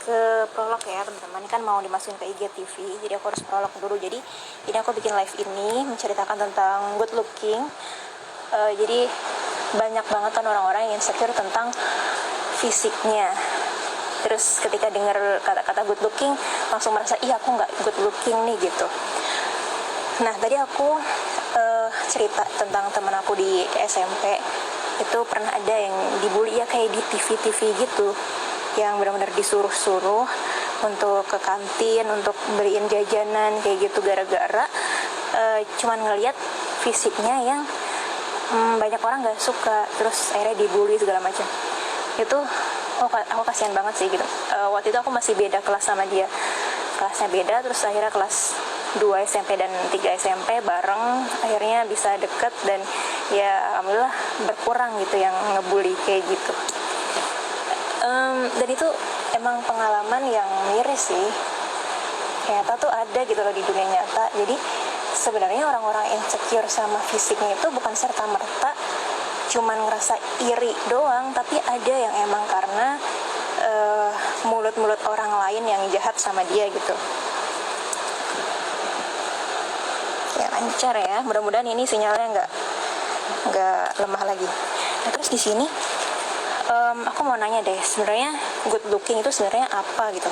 ke prolog ya teman-teman. Ini kan mau dimasukin ke IGTV, jadi aku harus prolog dulu. Jadi ini aku bikin live ini menceritakan tentang good looking. Jadi banyak banget kan orang-orang yang insecure tentang fisiknya. Terus ketika dengar kata-kata good looking langsung merasa iya aku nggak good looking nih gitu. Nah tadi aku cerita tentang teman aku di SMP, itu pernah ada yang dibully ya kayak di TV-TV gitu, yang benar-benar disuruh-suruh untuk ke kantin, untuk beliin jajanan kayak gitu gara-gara cuman ngelihat fisiknya yang banyak orang nggak suka, terus akhirnya dibully segala macam. Itu aku kasihan banget sih gitu. Waktu itu aku masih beda kelas sama dia, kelasnya beda, terus akhirnya kelas 2 SMP dan 3 SMP bareng, akhirnya bisa deket dan ya alhamdulillah berkurang gitu yang ngebully kayak gitu. Dan itu emang pengalaman yang miris sih, ternyata tuh ada gitu loh di dunia nyata. Jadi sebenarnya orang-orang insecure sama fisiknya itu bukan serta-merta cuman ngerasa iri doang, tapi ada yang emang karena mulut-mulut orang lain yang jahat sama dia gitu. Ya lancar ya, mudah-mudahan ini sinyalnya nggak lemah lagi. Nah terus di sini aku mau nanya deh, sebenarnya good looking itu sebenarnya apa gitu?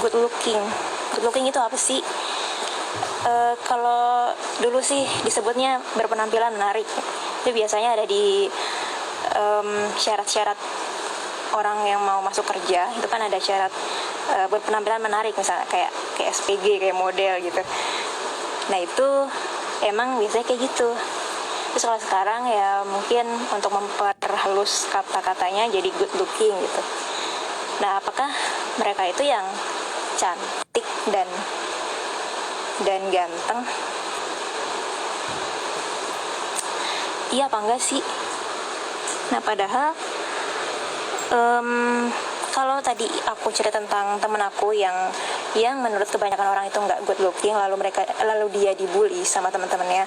Good looking itu apa sih? Kalau dulu sih disebutnya berpenampilan menarik. Itu biasanya ada di syarat-syarat orang yang mau masuk kerja. Itu kan ada syarat berpenampilan menarik, misalnya kayak SPG, kayak model gitu. Nah itu emang biasanya kayak gitu. Terus kalau sekarang ya mungkin untuk memperhalus kata-katanya jadi good looking gitu. Nah apakah mereka itu yang cantik dan ganteng? Iya apa enggak sih? Nah padahal kalau tadi aku cerita tentang temen aku yang menurut kebanyakan orang itu nggak good looking, lalu dia dibully sama teman-temannya.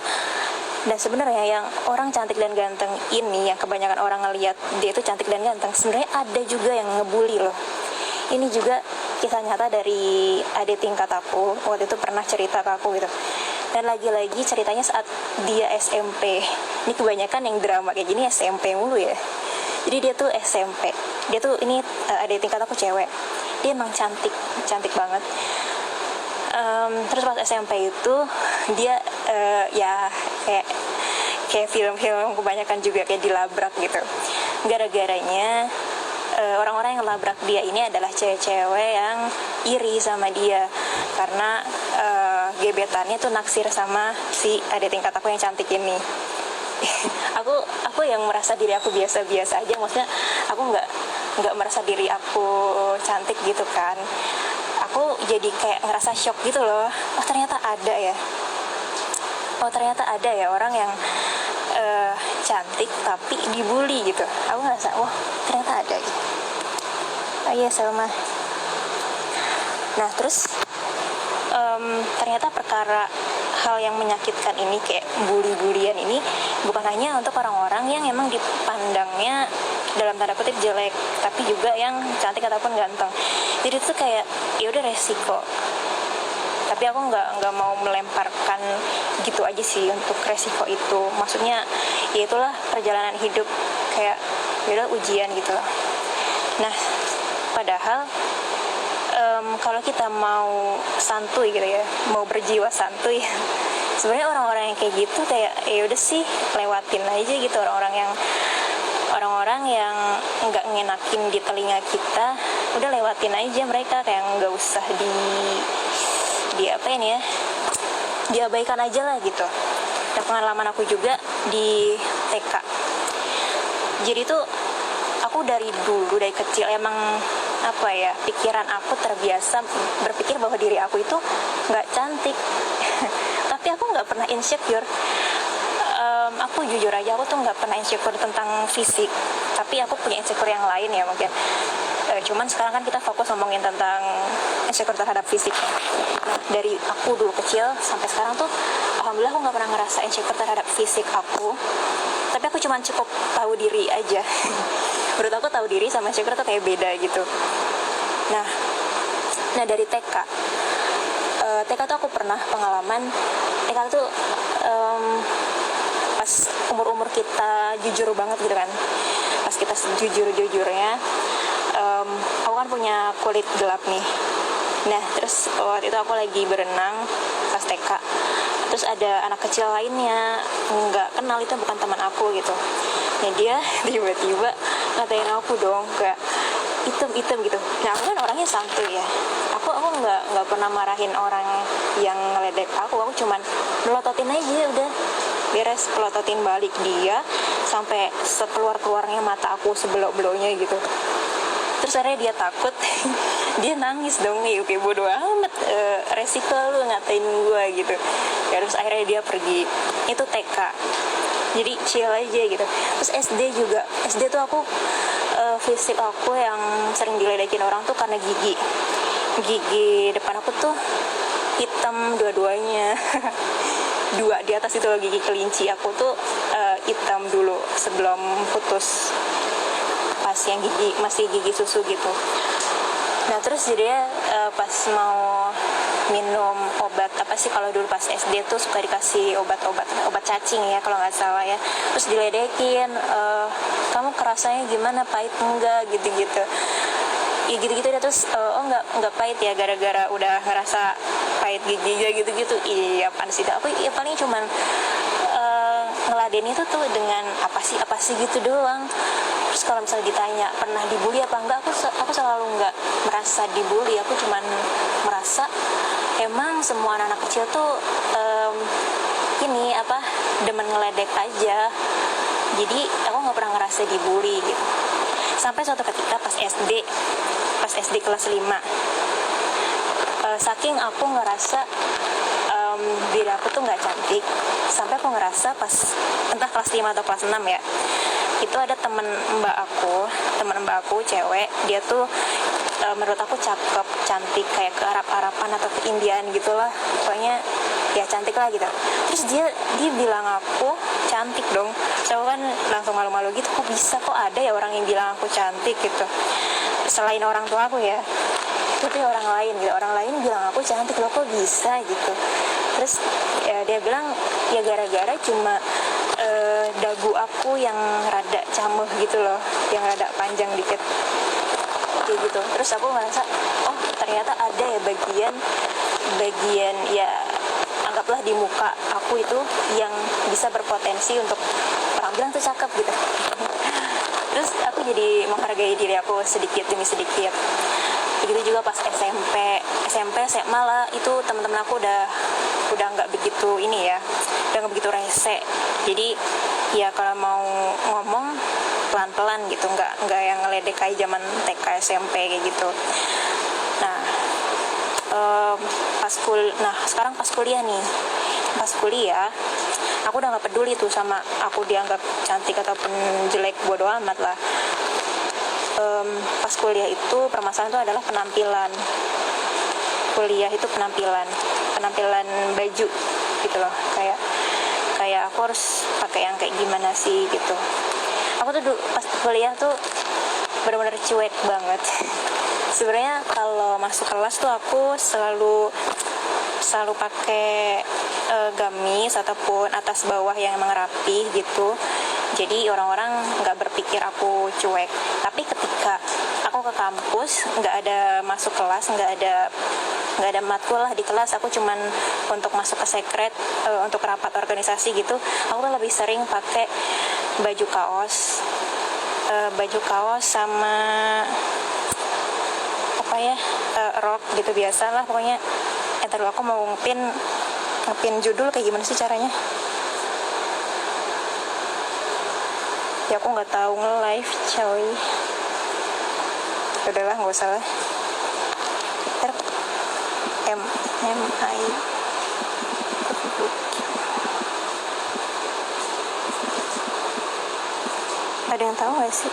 Dan sebenarnya yang orang cantik dan ganteng ini, yang kebanyakan orang ngelihat dia itu cantik dan ganteng, sebenarnya ada juga yang ngebully loh. Ini juga kisah nyata dari adik tingkat aku, waktu itu pernah cerita ke aku gitu. Dan lagi-lagi ceritanya saat dia SMP. Ini kebanyakan yang drama kayak gini SMP mulu ya. Jadi dia tuh SMP, dia tuh ini adik tingkat aku cewek, dia emang cantik banget. Terus pas SMP itu dia ya kayak film-film kebanyakan juga kayak dilabrak gitu. Gara-garanya orang-orang yang labrak dia ini adalah cewek-cewek yang iri sama dia karena gebetannya tuh naksir sama si adik tingkat aku yang cantik ini. aku yang merasa diri aku biasa-biasa aja, maksudnya aku nggak merasa diri aku cantik gitu kan. Aku jadi kayak ngerasa shock gitu loh. Ternyata ada ya orang yang cantik tapi dibully gitu. Aku ngerasa ternyata ada gitu. Iya Selma. Nah terus ternyata perkara hal yang menyakitkan ini, kayak bully-bulian ini, bukan hanya untuk orang-orang yang emang dipandangnya dalam tanda kutip jelek, tapi juga yang cantik ataupun ganteng. Jadi itu kayak ya udah resiko. Tapi aku nggak mau melemparkan gitu aja sih untuk resiko itu. Maksudnya ya itulah perjalanan hidup, kayak ya udah ujian gitu loh. Nah padahal kalau kita mau santuy gitu ya, mau berjiwa santuy, sebenarnya orang-orang yang kayak gitu kayak ya udah sih lewatin aja gitu. Orang-orang yang nggak ngenakin di telinga kita, udah lewatin aja mereka, kayak nggak usah diapain ya, diabaikan aja lah gitu. Dan pengalaman aku juga di TK, jadi tuh aku dari kecil emang pikiran aku terbiasa berpikir bahwa diri aku itu nggak cantik. Tapi aku nggak pernah insecure. Aku jujur aja, aku tuh nggak pernah insecure tentang fisik, tapi aku punya insecure yang lain ya mungkin. Cuman sekarang kan kita fokus ngomongin tentang insecure terhadap fisik. Nah dari aku dulu kecil sampai sekarang tuh alhamdulillah aku nggak pernah ngerasa insecure terhadap fisik aku. tapi aku cuma cukup tahu diri aja. Menurut aku tahu diri sama insecure tuh kayak beda gitu. Nah dari TK tuh aku pernah pengalaman. TK tuh pas umur kita jujur banget gitu kan, pas kita jujurnya, aku kan punya kulit gelap nih. Nah terus waktu itu aku lagi berenang pas TK, terus ada anak kecil lainnya, nggak kenal, itu bukan teman aku gitu. Nah dia tiba-tiba ngatain aku dong, kayak item gitu. Nah aku kan orangnya santuy ya, aku nggak pernah marahin orang yang ngeledek aku cuman melototin aja udah, beres, pelototin balik dia sampai sekeluar-keluarnya mata aku sebelok-beloknya gitu. Terus akhirnya dia takut, dia nangis dong, ya oke bodo amat, resiko lu ngatain gue gitu. Ya, terus akhirnya dia pergi. Itu TK, jadi chill aja gitu. Terus SD tuh aku fisik aku yang sering diledekin orang tuh karena gigi depan aku tuh hitam dua-duanya. Dua di atas itu loh, gigi kelinci aku tuh hitam dulu sebelum putus, pas yang masih gigi susu gitu. Nah terus jadi pas mau minum obat apa sih, kalau dulu pas SD tuh suka dikasih obat cacing ya kalau nggak salah ya, terus diledekin, kamu kerasanya gimana, pahit enggak, gitu-gitu ya, gitu-gitu. Terus nggak pahit ya, gara-gara udah ngerasa pahit giginya gitu-gitu. Iya apaan sih, aku ya paling cuman ngeladen itu tuh dengan apa sih gitu doang. Terus kalau misalnya ditanya pernah dibully apa enggak, aku selalu nggak merasa dibully. Aku cuman merasa emang semua anak kecil tuh demen ngeledek aja. Jadi aku nggak pernah ngerasa dibully gitu. Sampai suatu ketika pas SD kelas 5, saking aku ngerasa diri aku tuh nggak cantik, sampai aku ngerasa pas entah kelas 5 atau kelas 6 ya, itu ada temen mbak aku cewek, dia tuh menurut aku cakep, cantik, kayak ke Arab-Araban atau ke Indian gitulah, pokoknya ya cantik lah gitu. Terus dia bilang aku cantik dong. Saya kan langsung malu-malu gitu, kok bisa, kok ada ya orang yang bilang aku cantik gitu, selain orang tua aku ya, tapi orang lain bilang aku cantik loh, kok bisa gitu. Terus ya dia bilang ya gara-gara cuma dagu aku yang rada cameh gitu loh, yang rada panjang dikit kayak gitu. Terus aku ngerasa oh ternyata ada ya bagian ya, anggaplah di muka aku itu yang bisa berpotensi untuk orang bilang tuh cakep gitu. Terus aku jadi menghargai diri aku sedikit demi sedikit. Begitu juga pas SMP, SMA lah, itu teman-teman aku udah nggak begitu ini ya, udah nggak begitu rese. Jadi ya kalau mau ngomong pelan-pelan gitu, nggak yang ngeledek kayak zaman TK SMP kayak gitu. Nah sekarang pas kuliah aku udah nggak peduli tuh sama aku dianggap cantik ataupun jelek, bodo amat lah. Pas kuliah itu permasalahan itu adalah penampilan. Kuliah itu penampilan baju gitu loh, kayak aku harus pakai yang kayak gimana sih gitu. Aku tuh pas kuliah tuh benar-benar cuek banget. Sebenarnya kalau masuk kelas tuh aku selalu pakai gamis ataupun atas bawah yang emang rapi gitu. Jadi orang-orang nggak berpikir aku cuek. Tapi ketika aku ke kampus, nggak ada masuk kelas, nggak ada matkul lah di kelas, aku cuman untuk masuk ke sekret, untuk rapat organisasi gitu, aku tuh lebih sering pakai baju kaos sama rok gitu, biasa lah pokoknya. Ntar aku mau ngepin judul kayak gimana sih caranya ya, aku nggak tahu nge-live coy. Udahlah, nggak usah lah. Ntar MI ada yang tahu nggak sih?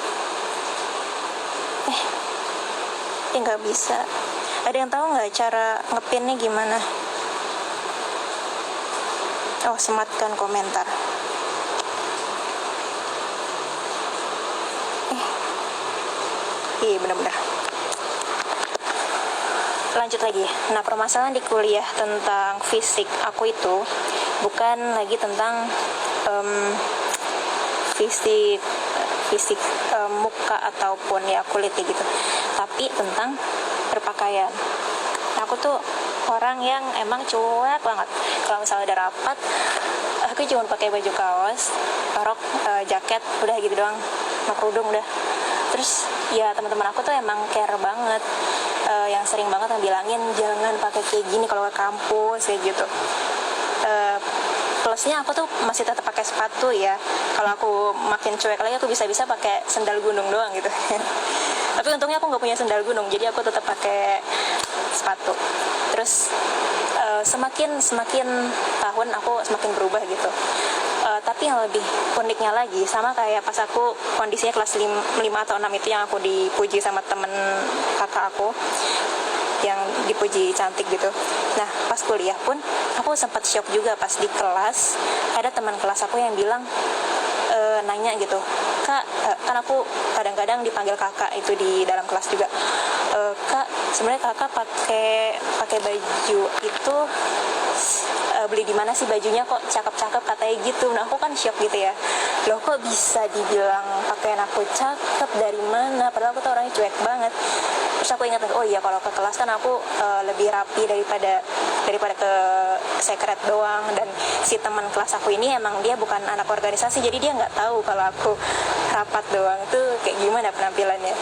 Nggak bisa. Ada yang tahu nggak cara ngepinnya gimana? Oh, sematkan komentar. Iya benar-benar. Lanjut lagi. Nah, permasalahan di kuliah tentang fisik aku itu bukan lagi tentang fisik muka ataupun ya kulitnya gitu, tapi tentang berpakaian. Aku tuh orang yang emang cuek banget. Kalau misalnya ada rapat, aku cuma pakai baju kaos, rok, jaket, udah gitu doang, sama kerudung udah. Terus ya teman-teman aku tuh emang care banget, yang sering banget ngebilangin jangan pakai kayak gini kalau ke kampus kayak gitu. Plusnya aku tuh masih tetap pakai sepatu ya. Kalau aku makin cuek lagi, aku bisa pakai sendal gunung doang gitu. Tapi untungnya aku nggak punya sendal gunung, jadi aku tetap pakai sepatu. Terus semakin tahun aku semakin berubah gitu. Tapi yang lebih uniknya lagi, sama kayak pas aku kondisinya kelas 5 atau 6 itu yang aku dipuji sama temen kakak aku, yang dipuji cantik gitu. Nah, pas kuliah pun aku sempat shock juga pas di kelas ada teman kelas aku yang bilang nanya gitu, Kak, kan aku kadang-kadang dipanggil kakak itu di dalam kelas juga, Kak, sebenarnya kakak pakai baju itu beli di mana sih bajunya, kok cakep-cakep katanya gitu. Nah, aku kan shock gitu ya, loh kok bisa dibilang pakaian aku cakep, dari mana, padahal aku tuh orangnya cuek banget. Terus aku ingat, oh iya, kalau ke kelas kan aku lebih rapi daripada ke secret doang. Dan si teman kelas aku ini emang dia bukan anak organisasi, jadi dia nggak tahu kalau aku rapat doang tuh kayak gimana penampilannya.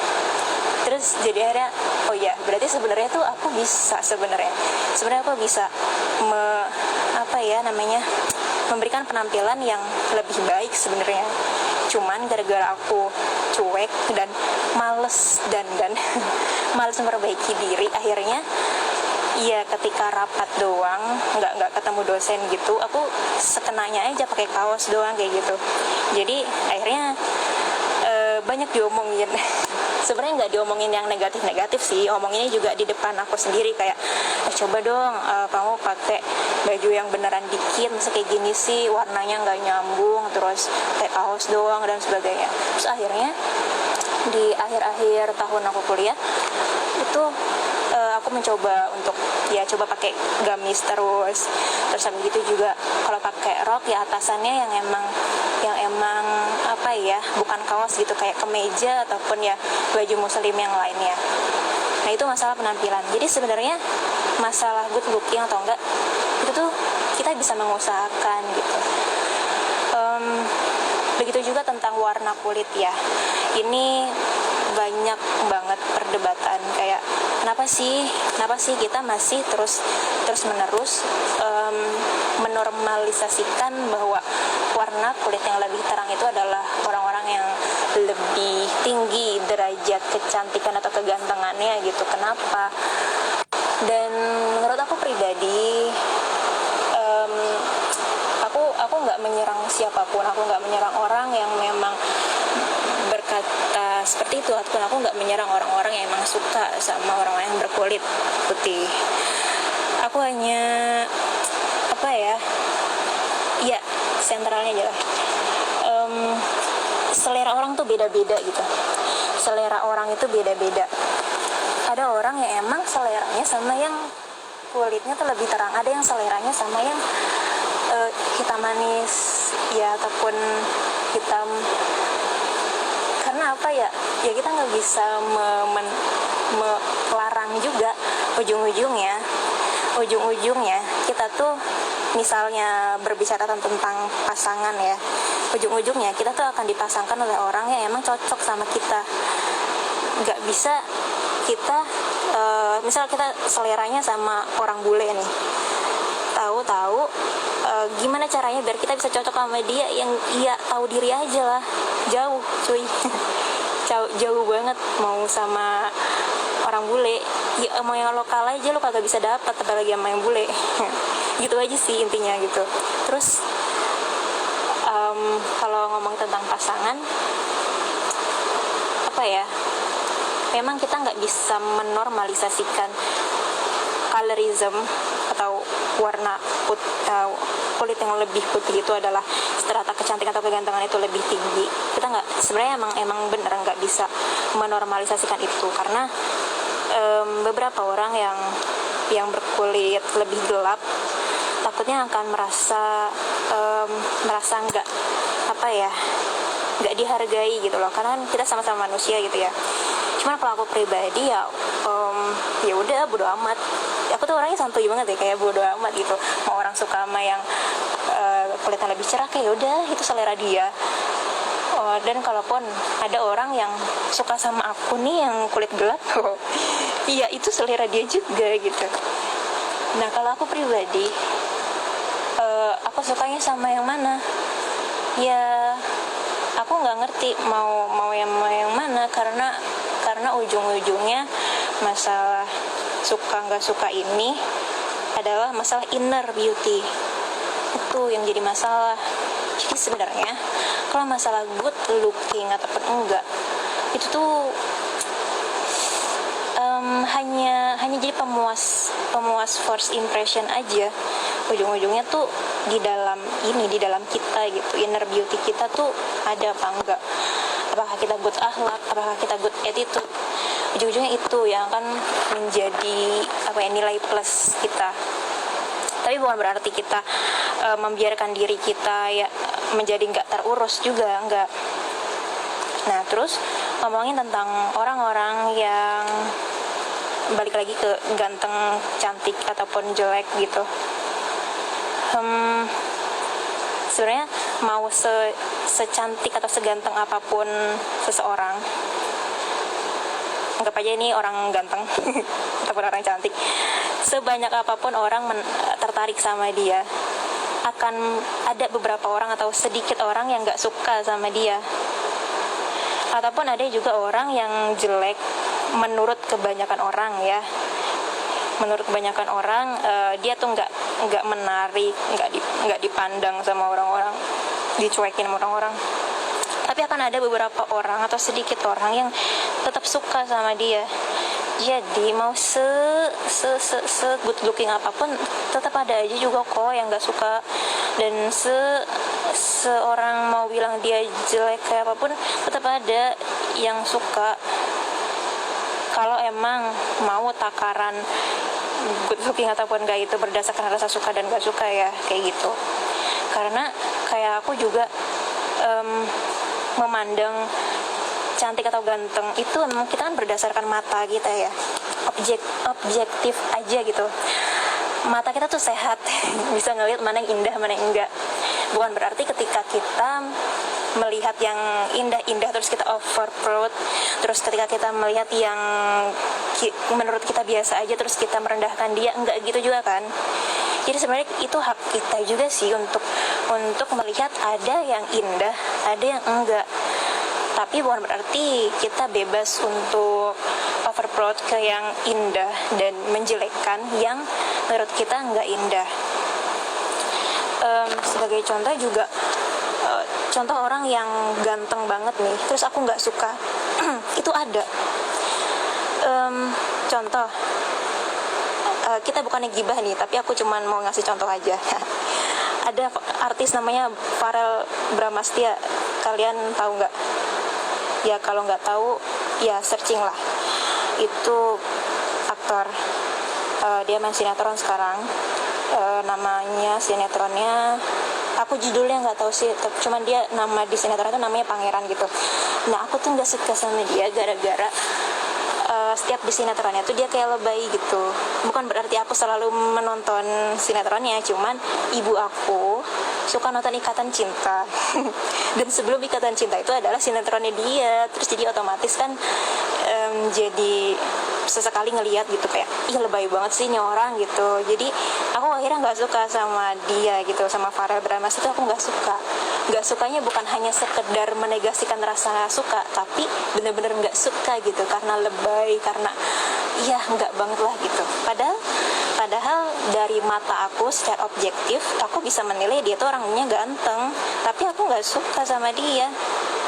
Terus jadi akhirnya, oh iya, berarti sebenarnya tuh aku bisa sebenarnya aku bisa memberikan penampilan yang lebih baik sebenarnya. Cuman gara-gara aku cuek dan males dan males memperbaiki diri, akhirnya ya ketika rapat doang, nggak ketemu dosen gitu, aku sekenanya aja pakai kaos doang kayak gitu. Jadi akhirnya banyak diomongin. Sebenarnya nggak diomongin yang negatif sih, omonginnya juga di depan aku sendiri, kayak coba dong kamu pakai baju yang beneran dikit, masa kayak gini sih, warnanya nggak nyambung, terus kayak kaos doang dan sebagainya. Terus akhirnya di akhir tahun aku kuliah itu aku mencoba untuk ya coba pakai gamis terus habis gitu juga kalau pakai rok ya atasannya yang emang bukan kaos gitu, kayak kemeja ataupun ya baju muslim yang lainnya. Nah, itu masalah penampilan. Jadi sebenarnya masalah good looking atau enggak itu tuh kita bisa mengusahakan gitu. Begitu juga tentang warna kulit ya. Ini banyak banget perdebatan, kayak kenapa sih kita masih terus menerus menormalisasikan bahwa warna kulit yang lebih terang itu adalah orang-orang yang lebih tinggi derajat kecantikan atau kegantengannya gitu. Kenapa? Dan menurut aku pribadi, aku nggak menyerang siapapun, aku nggak menyerang orang yang memang berkata seperti itu, ataupun aku nggak menyerang orang-orang yang emang suka sama orang-orang yang berkulit putih. Aku hanya ya sentralnya aja lah, selera orang tuh beda-beda gitu. Selera orang itu beda-beda. Ada orang yang emang seleranya sama yang kulitnya tuh lebih terang, ada yang seleranya sama yang hitam manis ya, ataupun hitam. Karena ya kita nggak bisa melarang juga. Ujung-ujungnya kita tuh misalnya berbicara tentang pasangan ya, ujung-ujungnya kita tuh akan dipasangkan oleh orang yang emang cocok sama kita. Nggak bisa kita misal kita seleranya sama orang bule nih, tahu gimana caranya biar kita bisa cocok sama dia, yang iya tahu diri aja lah, jauh cuy. jauh banget mau sama orang bule ya, mau yang lokal aja lo kagak bisa dapat, apalagi sama yang bule. Gitu aja sih intinya gitu. Terus kalau ngomong tentang pasangan, memang kita nggak bisa menormalisasikan colorism atau warna kulit yang lebih putih itu adalah strata kecantikan atau kegantengan itu lebih tinggi. Kita nggak, sebenarnya emang bener nggak bisa menormalisasikan itu, karena beberapa orang yang berkulit lebih gelap takutnya akan merasa nggak dihargai gitu loh, karena kan kita sama-sama manusia gitu ya. Cuman kalau aku pribadi ya udah bodo amat. Aku tuh orangnya santuy banget ya, kayak bodo amat gitu. Mau orang suka sama yang kulitnya lebih cerah, kayak udah itu selera dia. Dan kalaupun ada orang yang suka sama aku nih yang kulit gelap, iya itu selera dia juga gitu. Nah kalau aku pribadi, aku sukanya sama yang mana? Ya aku nggak ngerti mau yang mana, karena ujung-ujungnya masalah suka nggak suka ini adalah masalah inner beauty. Itu yang jadi masalah. Jadi sebenarnya kalau masalah good looking ataupun enggak, itu tuh hanya jadi pemuas first impression aja. Ujung-ujungnya tuh di dalam kita gitu, inner beauty kita tuh ada apa enggak, apakah kita good akhlak, apakah kita good attitude. Ujung-ujungnya itu yang akan menjadi nilai plus kita. Tapi bukan berarti kita membiarkan diri kita ya menjadi nggak terurus juga, enggak. Nah terus ngomongin tentang orang-orang yang balik lagi ke ganteng, cantik ataupun jelek gitu. Sebenarnya mau secantik atau seganteng apapun seseorang, anggap aja ini orang ganteng ataupun orang cantik, sebanyak apapun orang tertarik sama dia, akan ada beberapa orang atau sedikit orang yang gak suka sama dia. Ataupun ada juga orang yang jelek menurut kebanyakan orang ya. Menurut kebanyakan orang dia tuh nggak menarik, nggak dipandang sama orang-orang, dicuekin sama orang-orang. Tapi akan ada beberapa orang atau sedikit orang yang tetap suka sama dia. Jadi mau se good looking apapun, tetap ada aja juga kok yang nggak suka. Dan seorang mau bilang dia jelek kayak apapun, tetap ada yang suka. Kalau emang mau takaran good looking ataupun gak itu berdasarkan rasa suka dan gak suka ya, kayak gitu. Karena kayak aku juga memandang cantik atau ganteng itu memang kita kan berdasarkan mata kita ya, objektif aja gitu. Mata kita tuh sehat bisa ngelihat mana yang indah, mana yang enggak. Bukan berarti ketika kita melihat yang indah-indah terus kita overproud, terus ketika kita melihat yang menurut kita biasa aja terus kita merendahkan dia, enggak gitu juga kan. Jadi sebenarnya itu hak kita juga sih untuk melihat ada yang indah, ada yang enggak. Tapi bukan berarti kita bebas untuk overproud ke yang indah dan menjelekkan yang menurut kita enggak indah. Sebagai contoh juga, contoh orang yang ganteng banget nih terus aku nggak suka itu ada. Contoh, kita bukannya gibah nih, tapi aku cuman mau ngasih contoh aja. Ada artis namanya Farel Bramastya, kalian tahu nggak? Ya kalau nggak tahu ya searching lah. Itu aktor, dia main sinetron sekarang. Namanya sinetronnya, aku judulnya nggak tahu sih, cuman dia nama di sinetron itu namanya Pangeran gitu. Nah aku tuh nggak suka sama dia gara-gara setiap di sinetronnya tuh dia kayak lebay gitu. Bukan berarti aku selalu menonton sinetronnya, cuman ibu aku suka nonton Ikatan Cinta dan sebelum Ikatan Cinta itu adalah sinetronnya dia. Terus jadi otomatis kan jadi sesekali ngelihat gitu kayak ih lebay banget sih ini orang gitu. Jadi aku akhirnya nggak suka sama dia gitu, sama Farel Bramastya itu aku nggak suka. Nggak sukanya bukan hanya sekedar menegasikan rasa suka, tapi bener-bener nggak suka gitu karena lebay, karena iya nggak banget lah gitu. Padahal dari mata aku secara objektif aku bisa menilai dia tuh orangnya ganteng, tapi aku nggak suka sama dia.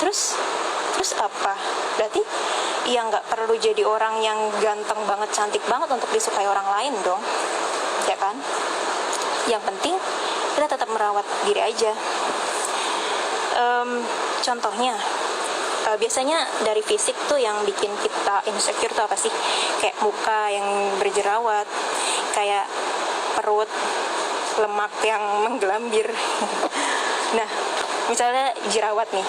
Terus apa? Berarti ya nggak perlu jadi orang yang ganteng banget, cantik banget untuk disukai orang lain dong. ya kan? Yang penting kita tetap merawat diri aja. Contohnya biasanya dari fisik tuh yang bikin kita insecure tuh apa sih? Kayak muka yang berjerawat, kayak perut, lemak yang menggelambir. Nah, misalnya jerawat nih,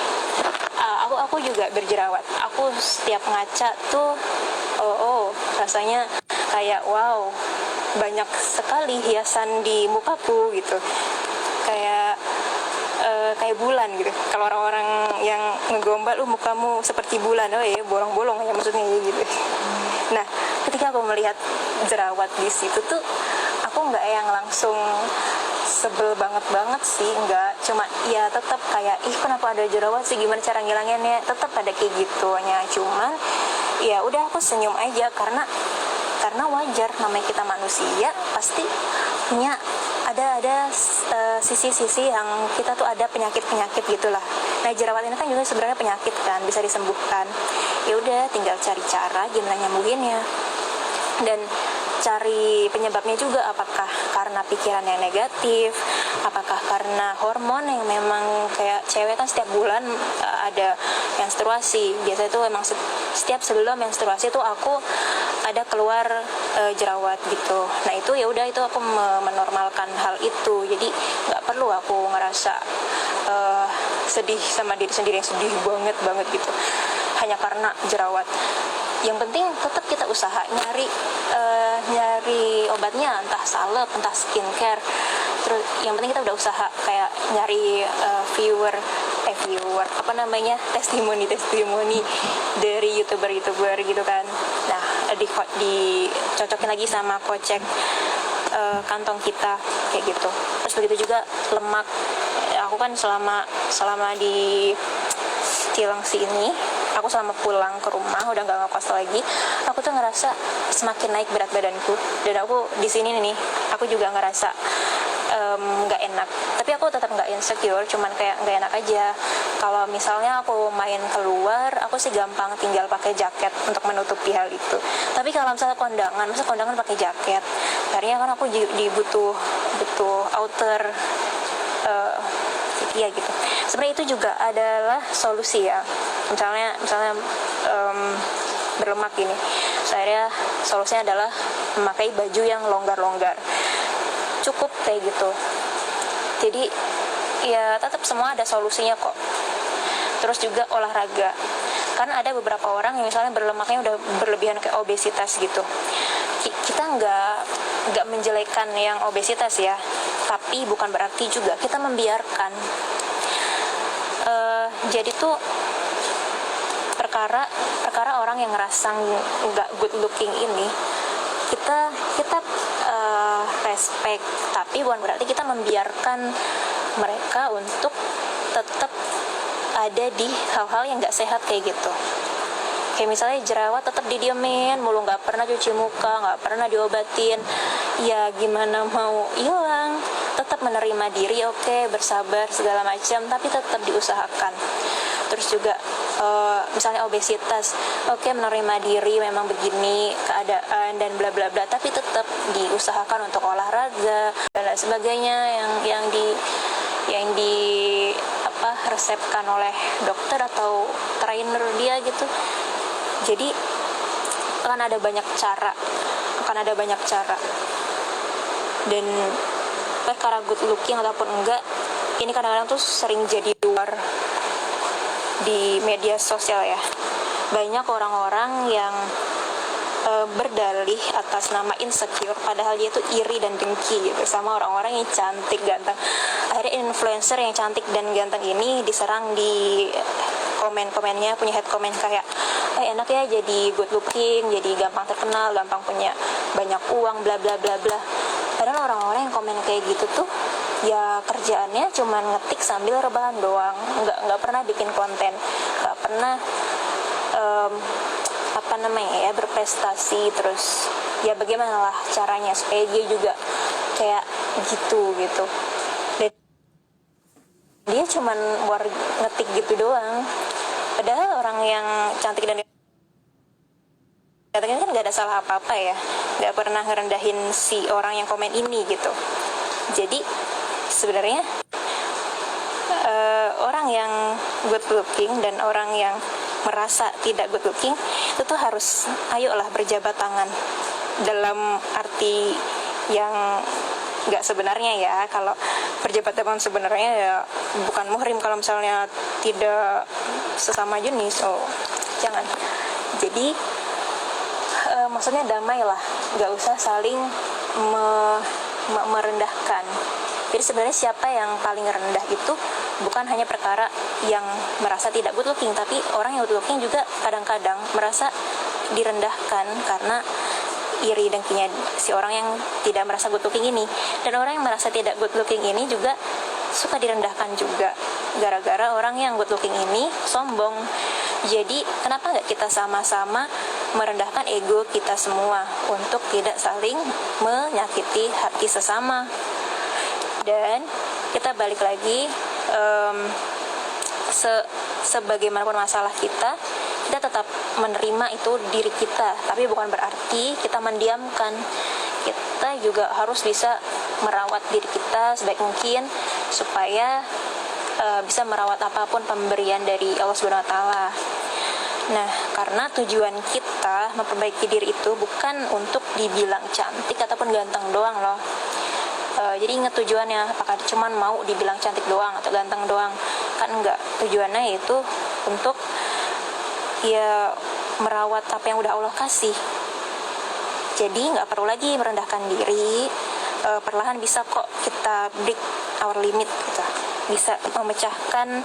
aku juga berjerawat. Aku setiap ngaca tuh rasanya kayak wow, banyak sekali hiasan di mukaku gitu, kayak bulan gitu. Kalau orang-orang yang ngegombal, mukamu seperti bulan, bolong-bolong ya maksudnya gitu. Nah, ketika aku melihat jerawat di situ tuh, aku nggak yang langsung sebel banget sih, nggak. Cuma ya tetap kayak, kenapa ada jerawat sih, gimana cara ngilanginnya, tetap ada kayak gitunya. Cuman ya udah, aku senyum aja karena wajar, namanya kita manusia pasti punya ada sisi-sisi yang kita tuh ada penyakit gitulah. Nah, jerawat ini kan juga sebenarnya penyakit kan, bisa disembuhkan. Ya udah, tinggal cari cara gimana nyembuhinnya dan cari penyebabnya juga, apakah karena pikiran yang negatif, apakah karena hormon yang memang kayak cewek kan setiap bulan ada menstruasi. Biasanya tuh emang setiap sebelum menstruasi tuh aku ada keluar jerawat gitu. Nah, itu ya udah, itu aku menormalkan hal itu. Jadi nggak perlu aku ngerasa sedih sama diri sendiri yang sedih banget gitu hanya karena jerawat. Yang penting tetap kita usaha nyari obatnya, entah salep, entah skincare. Terus yang penting kita udah usaha kayak nyari testimoni dari youtuber gitu kan. Nah, dicocokin lagi sama kocek kantong kita kayak gitu. Terus begitu juga lemak. Aku kan selama di Cilengsi ini, aku selama pulang ke rumah udah nggak ngekos lagi, aku tuh ngerasa semakin naik berat badanku. Dan aku di sini nih, aku juga ngerasa nggak enak. Tapi aku tetap nggak insecure, cuman kayak nggak enak aja. Kalau misalnya aku main keluar, aku sih gampang tinggal pakai jaket untuk menutupi hal itu. Tapi kalau misalnya kondangan pakai jaket, akhirnya kan aku butuh outer ya gitu. Sebenarnya itu juga adalah solusi ya. Misalnya berlemak ini, saya solusinya adalah memakai baju yang longgar-longgar. Cukup kayak gitu. Jadi ya tetap semua ada solusinya kok. Terus juga olahraga. Karena ada beberapa orang yang misalnya berlemaknya udah berlebihan kayak obesitas gitu. Kita nggak menjelekan yang obesitas ya, tapi bukan berarti juga kita membiarkan. Jadi tuh perkara orang yang ngerasa nggak good looking ini, kita respect, tapi bukan berarti kita membiarkan mereka untuk tetap ada di hal-hal yang nggak sehat kayak gitu. Kayak misalnya jerawat tetap didiemin mulu, nggak pernah cuci muka, nggak pernah diobatin. Ya gimana mau hilang? Tetap menerima diri, oke, bersabar segala macam, tapi tetap diusahakan. Terus juga misalnya obesitas, oke, menerima diri memang begini keadaan dan bla bla bla, tapi tetap diusahakan untuk olahraga dan lain sebagainya yang di resepkan oleh dokter atau trainer dia gitu. Jadi akan ada banyak cara dan perkara good looking ataupun enggak, ini kadang-kadang tuh sering jadi luar di media sosial ya. Banyak orang-orang yang berdalih atas nama insecure, padahal dia tuh iri dan dengki gitu sama orang-orang yang cantik ganteng. Akhirnya influencer yang cantik dan ganteng ini diserang di komen-komennya, punya head comment kayak enak ya jadi good looking, jadi gampang terkenal, gampang punya banyak uang, bla bla bla bla. Padahal orang-orang yang komen kayak gitu tuh ya kerjaannya cuma ngetik sambil rebahan doang, nggak pernah bikin konten, nggak pernah berprestasi. Terus ya bagaimana lah caranya supaya dia juga kayak gitu. Dan dia cuma ngetik gitu doang, padahal orang yang cantik dan katakan kan nggak ada salah apa-apa ya, nggak pernah ngerendahin si orang yang komen ini gitu. Jadi sebenarnya orang yang good looking dan orang yang merasa tidak good looking itu tuh harus ayolah berjabat tangan, dalam arti yang nggak sebenarnya ya. Kalau berjabat tangan sebenarnya ya bukan muhrim kalau misalnya tidak sesama jenis, oh jangan. Jadi maksudnya damai lah, nggak usah saling merendahkan. Jadi sebenarnya siapa yang paling rendah itu bukan hanya perkara yang merasa tidak good looking, tapi orang yang good looking juga kadang-kadang merasa direndahkan karena iri dengkinya si orang yang tidak merasa good looking ini. Dan orang yang merasa tidak good looking ini juga suka direndahkan juga gara-gara orang yang good looking ini sombong. Jadi kenapa nggak kita sama-sama merendahkan ego kita semua untuk tidak saling menyakiti hati sesama. Dan kita balik lagi, sebagaimanapun masalah kita tetap menerima itu diri kita, tapi bukan berarti kita mendiamkan. Kita juga harus bisa merawat diri kita sebaik mungkin supaya bisa merawat apapun pemberian dari Allah Subhanahu wa taala. Nah, karena tujuan kita memperbaiki diri itu bukan untuk dibilang cantik ataupun ganteng doang loh. Jadi ingat tujuannya, apakah cuman mau dibilang cantik doang atau ganteng doang? Kan enggak, tujuannya itu untuk ya merawat apa yang udah Allah kasih. Jadi nggak perlu lagi merendahkan diri, perlahan bisa kok kita break our limit gitu. Bisa memecahkan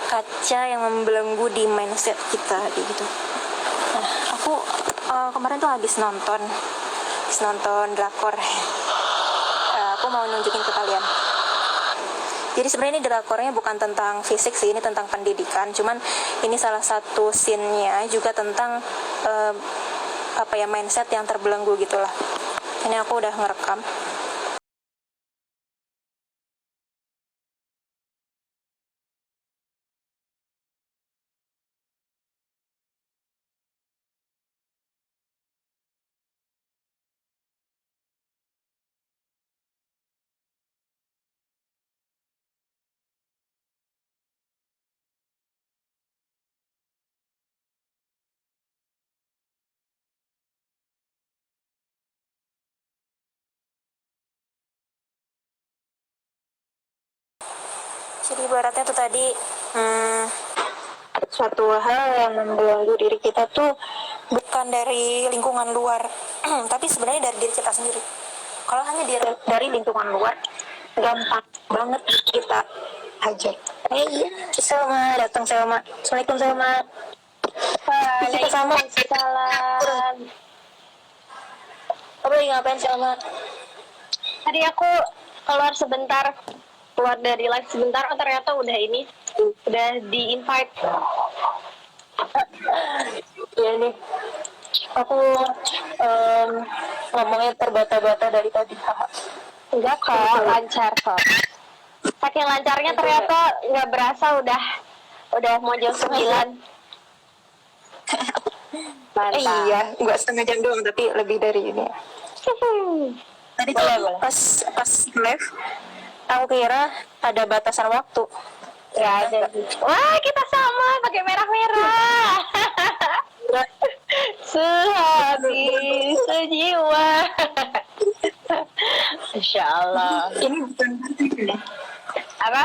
kaca yang membelenggu di mindset kita gitu. Nah, aku kemarin tuh habis nonton drakor. Aku mau nunjukin ke kalian. Jadi sebenarnya ini drakornya bukan tentang fisik sih, ini tentang pendidikan. Cuman ini salah satu scene-nya juga tentang mindset yang terbelenggu gitulah. Ini aku udah ngerekam. Jadi ibaratnya tuh tadi suatu hal yang membelenggu diri kita tuh bukan dari lingkungan luar, tapi sebenarnya dari diri kita sendiri. Kalau hanya dari lingkungan luar, gampang banget kita hajar. Iya, Selma datang Selma. Assalamualaikum Selma. Waalaikumsalam. Kamu lagi ngapain Selma? Tadi aku keluar dari live sebentar, ternyata udah di invite. Iya nih, aku ngomongnya terbata-bata dari tadi. Enggak kok, lancar kok. Saking lancarnya ternyata nggak berasa udah mau jam 9. Mantap. Iya, nggak setengah jam doang, tapi lebih dari ini. Tadi tuh pas live, aku kira ada batasan waktu. Ya ada. Wah, kita sama pakai merah-merah. Sehabis sejiwa. Insya Allah. Ini bukan partai kan? Apa?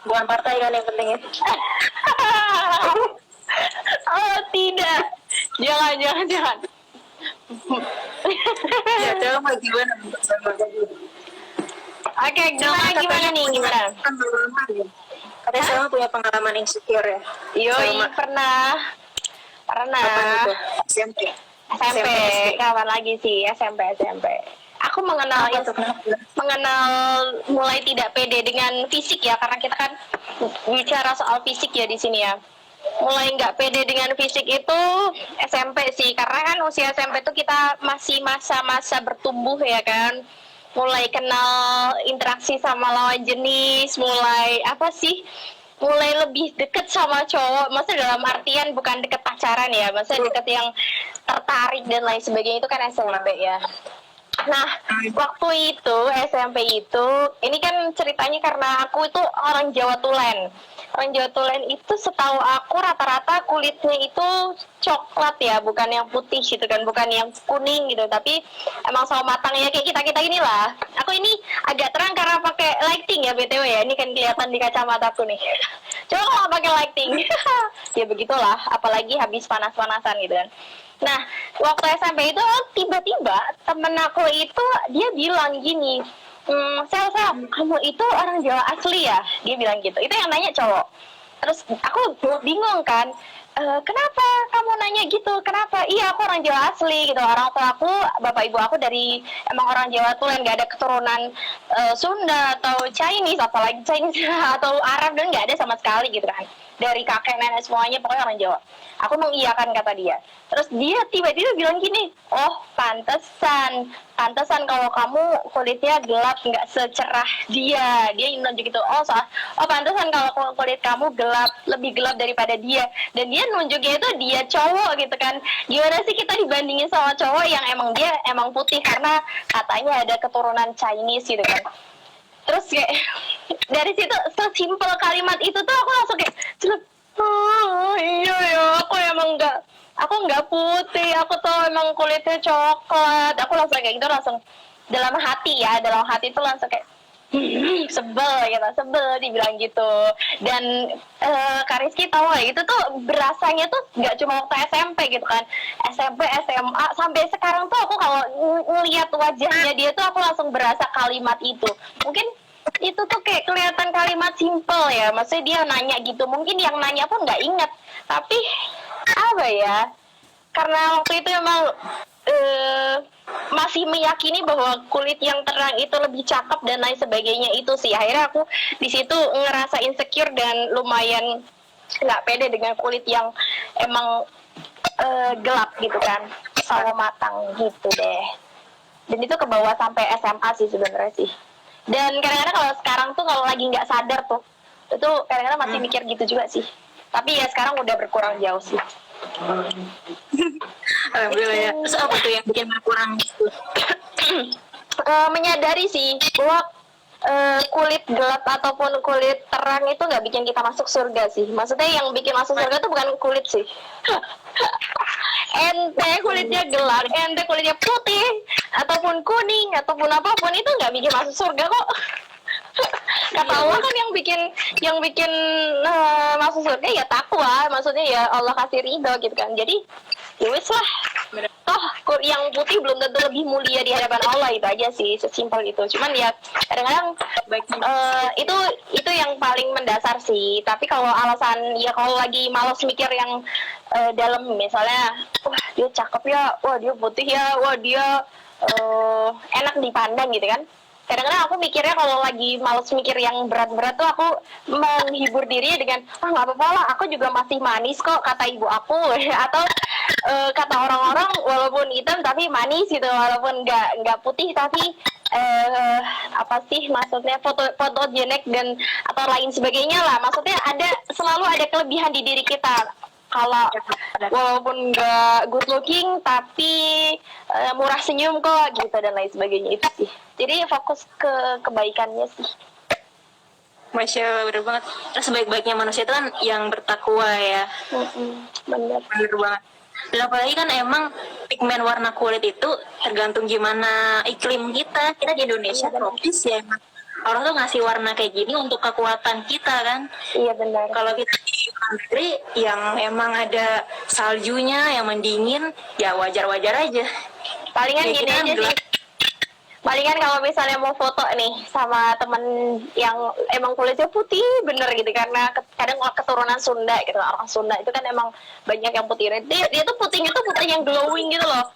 Bukan partai kan yang penting ya? Oh tidak. Jangan. Ya, coba gimana? Oke, gimana nih? Katanya Selma punya pengalaman insecure ya? Yoi, pernah. Kapan itu? SMP. Kapan lagi sih? SMP. Aku mengenal mulai tidak pede dengan fisik ya, karena kita kan bicara soal fisik ya di sini ya. Mulai nggak pede dengan fisik itu SMP sih, karena kan usia SMP itu kita masih masa-masa bertumbuh ya kan. Mulai kenal interaksi sama lawan jenis, mulai mulai lebih deket sama cowok, maksudnya dalam artian bukan deket pacaran ya, maksudnya deket yang tertarik dan lain sebagainya, itu kan SMP ya. Nah, waktu itu SMP itu, ini kan ceritanya karena aku itu orang Jawa Tulen. Orang Jawa Tulen itu setahu aku rata-rata kulitnya itu coklat ya, bukan yang putih gitu kan, bukan yang kuning gitu, tapi emang sawo matangnya kayak kita-kita inilah. Aku ini agak terang karena pakai lighting ya BTW ya, ini kan kelihatan di kacamataku nih. Coba kalau pakai lighting, ya begitulah, apalagi habis panas-panasan gitu kan. Nah, waktu SMP itu tiba-tiba temen aku itu dia bilang gini, Sel, kamu itu orang Jawa asli ya? Dia bilang gitu. Itu yang nanya cowok. Terus aku bingung kan, kenapa kamu nanya gitu? Kenapa? Iya, aku orang Jawa asli gitu. Orang tua aku, bapak ibu aku dari emang orang Jawa Tulen, nggak ada keturunan Sunda atau Chinese, apalagi Chinese atau Arab, dan nggak ada sama sekali gitu kan. Dari kakek nenek semuanya pokoknya orang Jawa. Aku mengiyakan kata dia. Terus dia tiba-tiba bilang gini, oh pantesan kalau kamu kulitnya gelap nggak secerah dia nunjuk gitu. Oh pantesan kalau kulit kamu gelap, lebih gelap daripada dia. Dan dia nunjuknya itu dia cowok gitu kan. Gimana sih kita dibandingin sama cowok yang dia emang putih karena katanya ada keturunan Chinese gitu kan. Terus kayak dari situ sesimpel kalimat itu tuh aku langsung kayak oh iya ya, aku nggak putih, aku tuh emang kulitnya coklat. Aku langsung kayak gitu, langsung dalam hati itu langsung kayak sebel dibilang gitu. Dan Kariski tahu lah, itu tuh berasanya tuh nggak cuma waktu SMP gitu kan, SMP, SMA, sampai sekarang tuh aku kalau ngeliat wajahnya dia tuh aku langsung berasa kalimat itu. Mungkin itu tuh kayak kelihatan kalimat simple ya, maksudnya dia nanya gitu, mungkin yang nanya pun nggak inget, tapi apa ya, karena waktu itu emang masih meyakini bahwa kulit yang terang itu lebih cakep dan lain sebagainya, itu sih akhirnya aku di situ ngerasa insecure dan lumayan nggak pede dengan kulit yang emang gelap gitu kan, sawo matang gitu deh. Dan itu ke bawah sampai SMA sih sebenarnya sih. Dan kadang-kadang kalau sekarang tuh kalau lagi nggak sadar tuh, itu kadang-kadang masih mikir gitu juga sih. Tapi ya sekarang udah berkurang jauh sih. Alhamdulillah ya. Terus apa tuh yang bikin berkurang gitu? Menyadari sih bahwa kulit gelap ataupun kulit terang itu nggak bikin kita masuk surga sih. Maksudnya yang bikin masuk surga itu bukan kulit sih. Ente kulitnya gelap, ente kulitnya putih ataupun kuning ataupun apapun, itu nggak bikin masuk surga kok. Kata Allah kan yang bikin masuk surga ya takwa, maksudnya ya Allah kasih ridho gitu kan. Jadi ya wis lah, toh yang putih belum tentu lebih mulia di hadapan Allah, itu aja sih, sesimpel itu. Cuman ya kadang-kadang itu yang paling mendasar sih. Tapi kalau alasan ya kalau lagi malas mikir yang dalam, misalnya wah dia cakep ya, wah dia putih ya, wah dia enak dipandang gitu kan, kadang-kadang aku mikirnya kalau lagi males mikir yang berat-berat tuh aku menghibur dirinya dengan nggak apa-apa lah, aku juga masih manis kok kata ibu aku atau kata orang-orang walaupun hitam tapi manis gitu, walaupun nggak putih tapi apa sih maksudnya fotogenik dan atau lain sebagainya lah, maksudnya selalu ada kelebihan di diri kita. Kalau walaupun nggak good looking tapi murah senyum kok gitu dan lain sebagainya, itu sih. Jadi fokus ke kebaikannya sih. Masya Allah, bener banget. Terus sebaik-baiknya manusia itu kan yang bertakwa ya. Bener banget. Dan apalagi kan emang pigmen warna kulit itu tergantung gimana iklim kita. Kita di Indonesia tropis ya, emang orang tuh ngasih warna kayak gini untuk kekuatan kita kan. Iya benar. Kalau kita di country yang emang ada saljunya yang mendingin, ya wajar-wajar aja. Palingan ya, gini aja sih. Palingan kalau misalnya mau foto nih sama temen yang emang kulitnya putih bener gitu, karena kadang keturunan Sunda gitu, orang Sunda itu kan emang banyak yang putih. Dia tuh putihnya tuh putih yang glowing gitu loh,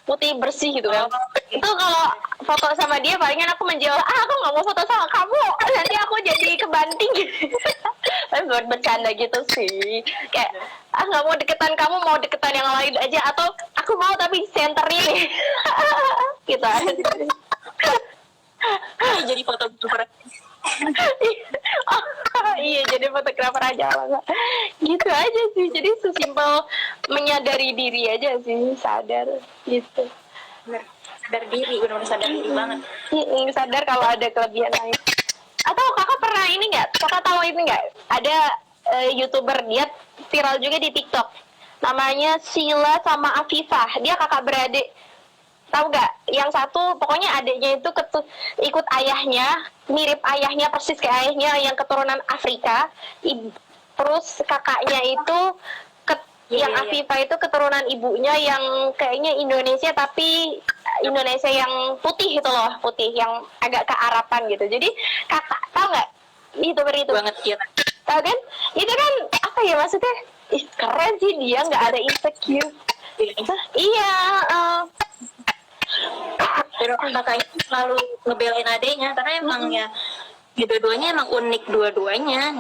putih bersih gitu kan. Itu kalau foto sama dia palingan aku menjawab, aku nggak mau foto sama kamu, nanti aku jadi kebanting. Tapi buat bercanda gitu sih, kayak nggak mau deketan kamu, mau deketan yang lain aja, atau aku mau tapi senternya nih. Gitu aja. Jadi foto Iya, jadi fotografer aja lah. Gitu aja sih. Jadi sesimpel menyadari diri aja sih, sadar gitu. Bener, sadar diri, benar-benar sadar diri banget. Sadar kalau ada kelebihan lain. Atau kakak pernah ini nggak? Kakak tahu ini nggak? Ada YouTuber dia viral juga di TikTok. Namanya Sheila sama Afifah. Dia kakak beradik. Tahu nggak? Yang satu pokoknya adiknya itu ikut ayahnya, mirip ayahnya persis kayak ayahnya yang keturunan Afrika. Terus kakaknya itu yang Afifah itu keturunan ibunya yang kayaknya Indonesia tapi Indonesia yang putih gitu loh, putih yang agak kearapan gitu. Jadi kakak tahu nggak YouTuber itu? Banget ya. Tahu kan? Itu kan apa ya maksudnya? Ih, keren sih dia nggak ada insecure. Iya. Dan kakaknya selalu ngebelain adenya karena emang ya dua-duanya emang unik dua-duanya,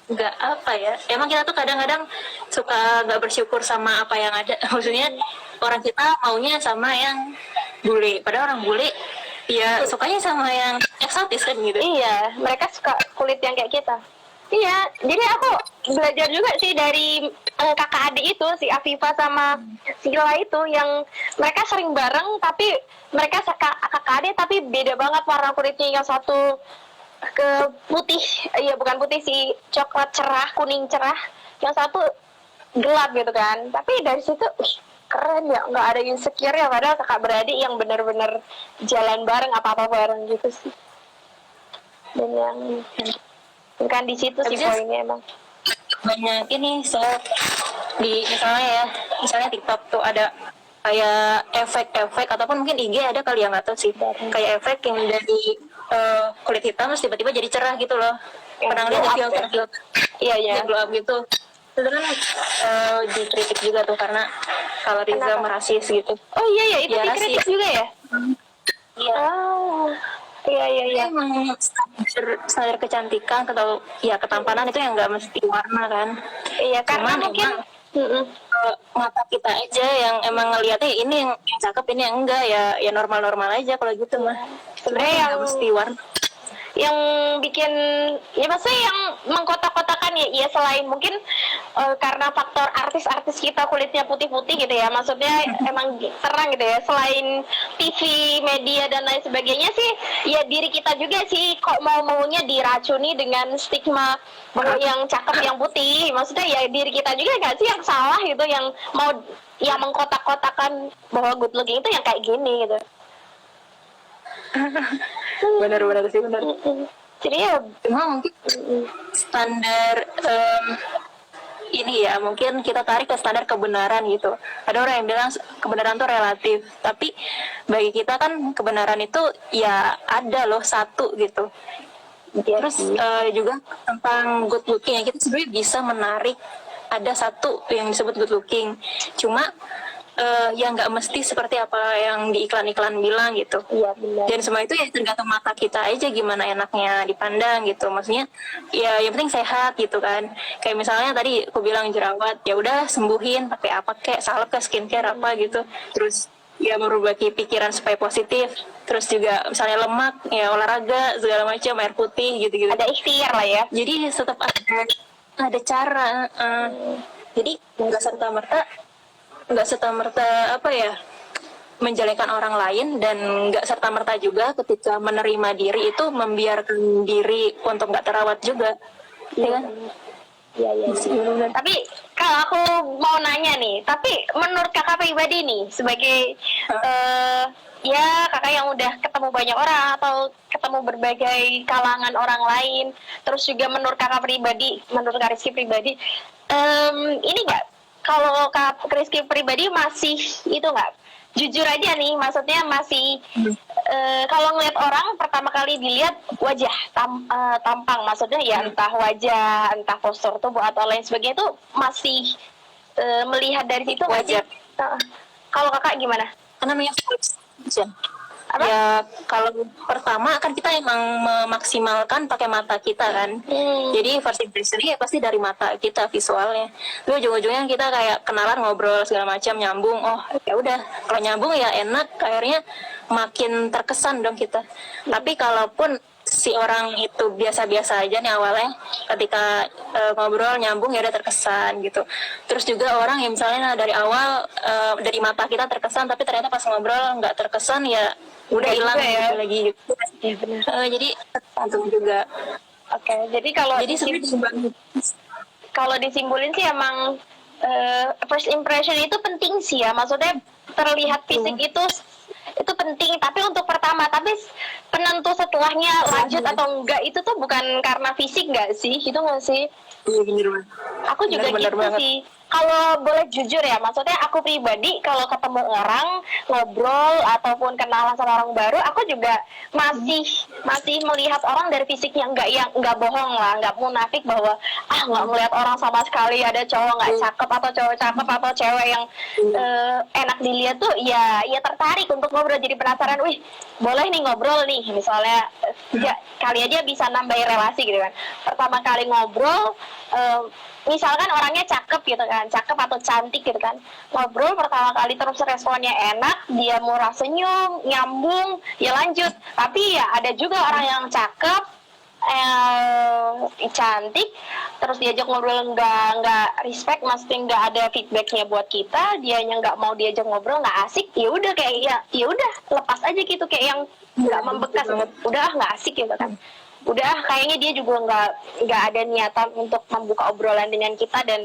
nggak apa ya, emang kita tuh kadang-kadang suka nggak bersyukur sama apa yang ada. Maksudnya orang kita maunya sama yang bule, padahal orang bule ya sukanya sama yang eksotis kan gitu. Iya, mereka suka kulit yang kayak kita. Iya, jadi aku belajar juga sih dari kakak adik itu, si Afifah sama Sila itu, yang mereka sering bareng, tapi mereka kakak adik tapi beda banget warna kulitnya. Yang satu ke putih, iya bukan putih sih, coklat cerah, kuning cerah. Yang satu gelap gitu kan. Tapi dari situ, keren ya, nggak ada insecure ya, padahal kakak beradik yang benar-benar jalan bareng, apa-apa bareng gitu sih. Dan yang bukan di situ sih poinnya emang. Banyak ini di misalnya TikTok tuh ada kayak efek-efek ataupun mungkin IG ada kali yang nggak tahu sih, kayak efek yang dari kulit hitam terus tiba-tiba jadi cerah gitu loh. Pernah lihat filter Iya. glow up gitu. Itu kan dikritik juga tuh karena colorism, rasis gitu. Oh iya itu ya, dikritik rasis juga ya. Iya. Oh. Iya. Emang standar kecantikan atau ya ketampanan itu yang nggak mesti warna kan. Iya, karena cuman mungkin mata kita aja yang emang ngeliatnya ini yang cakep, ini yang enggak, ya normal-normal aja kalau gitu mah. sebenarnya yang nggak mesti warna. yang bikin ya maksudnya yang mengkotak-kotakan ya selain mungkin karena faktor artis-artis kita kulitnya putih-putih gitu ya, maksudnya emang terang gitu ya, selain TV, media dan lain sebagainya sih, ya diri kita juga sih kok maunya diracuni dengan stigma bahwa yang cakep yang putih. Maksudnya ya diri kita juga nggak sih yang salah gitu, yang mau yang mengkotak-kotakan bahwa good looking itu yang kayak gini gitu. Benar sih, benar. Jadi ya Cuma mungkin standar ini ya, mungkin kita tarik ke standar kebenaran gitu. Ada orang yang bilang kebenaran tuh relatif, tapi bagi kita kan kebenaran itu ya ada loh satu gitu. Terus juga tentang good looking ya, kita sebenarnya bisa menarik ada satu yang disebut good looking. Cuma yang nggak mesti seperti apa yang di iklan-iklan bilang gitu. iya benar. Dan semua itu ya tergantung mata kita aja gimana enaknya dipandang gitu. Maksudnya ya yang penting sehat gitu kan. Kayak misalnya tadi aku bilang jerawat, ya udah sembuhin pakai apa kek, salep ke skincare apa gitu. Terus ya merubah pikiran supaya positif. Terus juga misalnya lemak, ya olahraga segala macam, air putih gitu-gitu. Ada ikhtiar lah ya. Jadi tetap ada cara. Jadi nggak serta merta apa ya menjelekan orang lain, dan nggak serta merta juga ketika menerima diri itu membiarkan diri untuk nggak terawat juga, ya kan? Iya. Tapi kalau aku mau nanya nih, tapi menurut kakak pribadi nih sebagai ya kakak yang udah ketemu banyak orang atau ketemu berbagai kalangan orang lain, terus juga menurut kakak pribadi, menurut Kak Rizky pribadi, ini nggak, kalau Kak Rizky pribadi masih itu nggak, jujur aja nih, maksudnya masih kalau ngeliat orang pertama kali dilihat wajah tampang, maksudnya ya entah wajah, entah postur tubuh atau lain sebagainya itu masih melihat dari situ Wajar. Kalau kakak gimana? Karena namanya first impression. Apa? Ya kalau pertama kan kita emang memaksimalkan pakai mata kita kan. Jadi first impression ya pasti dari mata kita, visualnya. Terus ujung-ujungnya kita kayak kenalan, ngobrol segala macam, nyambung. Oh ya udah, kalau nyambung ya enak, akhirnya makin terkesan dong kita. Tapi kalaupun si orang itu biasa-biasa aja nih awalnya, ketika ngobrol nyambung ya udah terkesan gitu. Terus juga orang yang misalnya dari awal dari mata kita terkesan, tapi ternyata pas ngobrol nggak terkesan, ya udah hilang juga ya. gitu lagi gitu. Iya benar. Jadi tergantung juga. Oke, jadi kalau Jadi sebenarnya kalau disimpulin sih emang first impression itu penting sih ya, maksudnya terlihat fisik itu penting, tapi untuk pertama, tapi penentu setelahnya lanjut atau enggak itu tuh bukan karena fisik nggak sih, itu nggak sih? iya bener banget. Aku juga Bener gitu banget. sih. Kalau boleh jujur ya, maksudnya aku pribadi kalau ketemu orang, ngobrol ataupun kenalan sama orang baru, aku juga masih melihat orang dari fisiknya, yang nggak bohong lah, nggak munafik bahwa nggak melihat orang sama sekali ada cowok nggak cakep atau cowok cakep atau cewek yang enak dilihat tuh, ya tertarik untuk ngobrol, jadi penasaran, wih boleh nih ngobrol nih, misalnya ya, kali aja bisa nambahin relasi gitu kan. Pertama kali ngobrol, misalkan orangnya cakep gitu kan, cakep atau cantik gitu kan, ngobrol pertama kali terus responnya enak, dia murah senyum, nyambung, ya lanjut. Tapi ya ada juga orang yang cakep, cantik, terus diajak ngobrol nggak respect, maksudnya nggak ada feedbacknya buat kita, dianya nggak mau diajak ngobrol, nggak asik, ya udah kayak ya udah lepas aja gitu, kayak yang nggak membekas, udah nggak asik gitu kan. Udah kayaknya dia juga nggak ada niatan untuk membuka obrolan dengan kita dan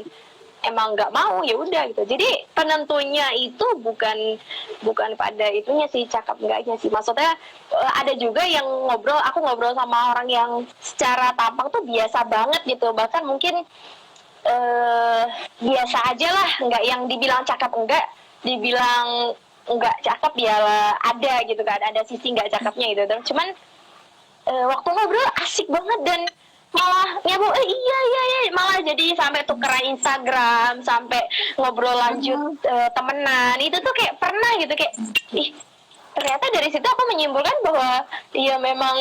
emang nggak mau, ya udah gitu. Jadi penentunya itu bukan pada itunya sih, cakep enggaknya sih. Maksudnya ada juga yang aku ngobrol sama orang yang secara tampang tuh biasa banget gitu, bahkan mungkin biasa aja lah, nggak yang dibilang cakep enggak, dibilang nggak cakep ya ada gitu kan, ada sisi nggak cakepnya gitu. Cuman waktu ngobrol asik banget dan malah nyambung, iya malah jadi sampai tukeran Instagram, sampai ngobrol lanjut temenan. Itu tuh kayak pernah gitu, kayak ternyata dari situ aku menyimpulkan bahwa ya memang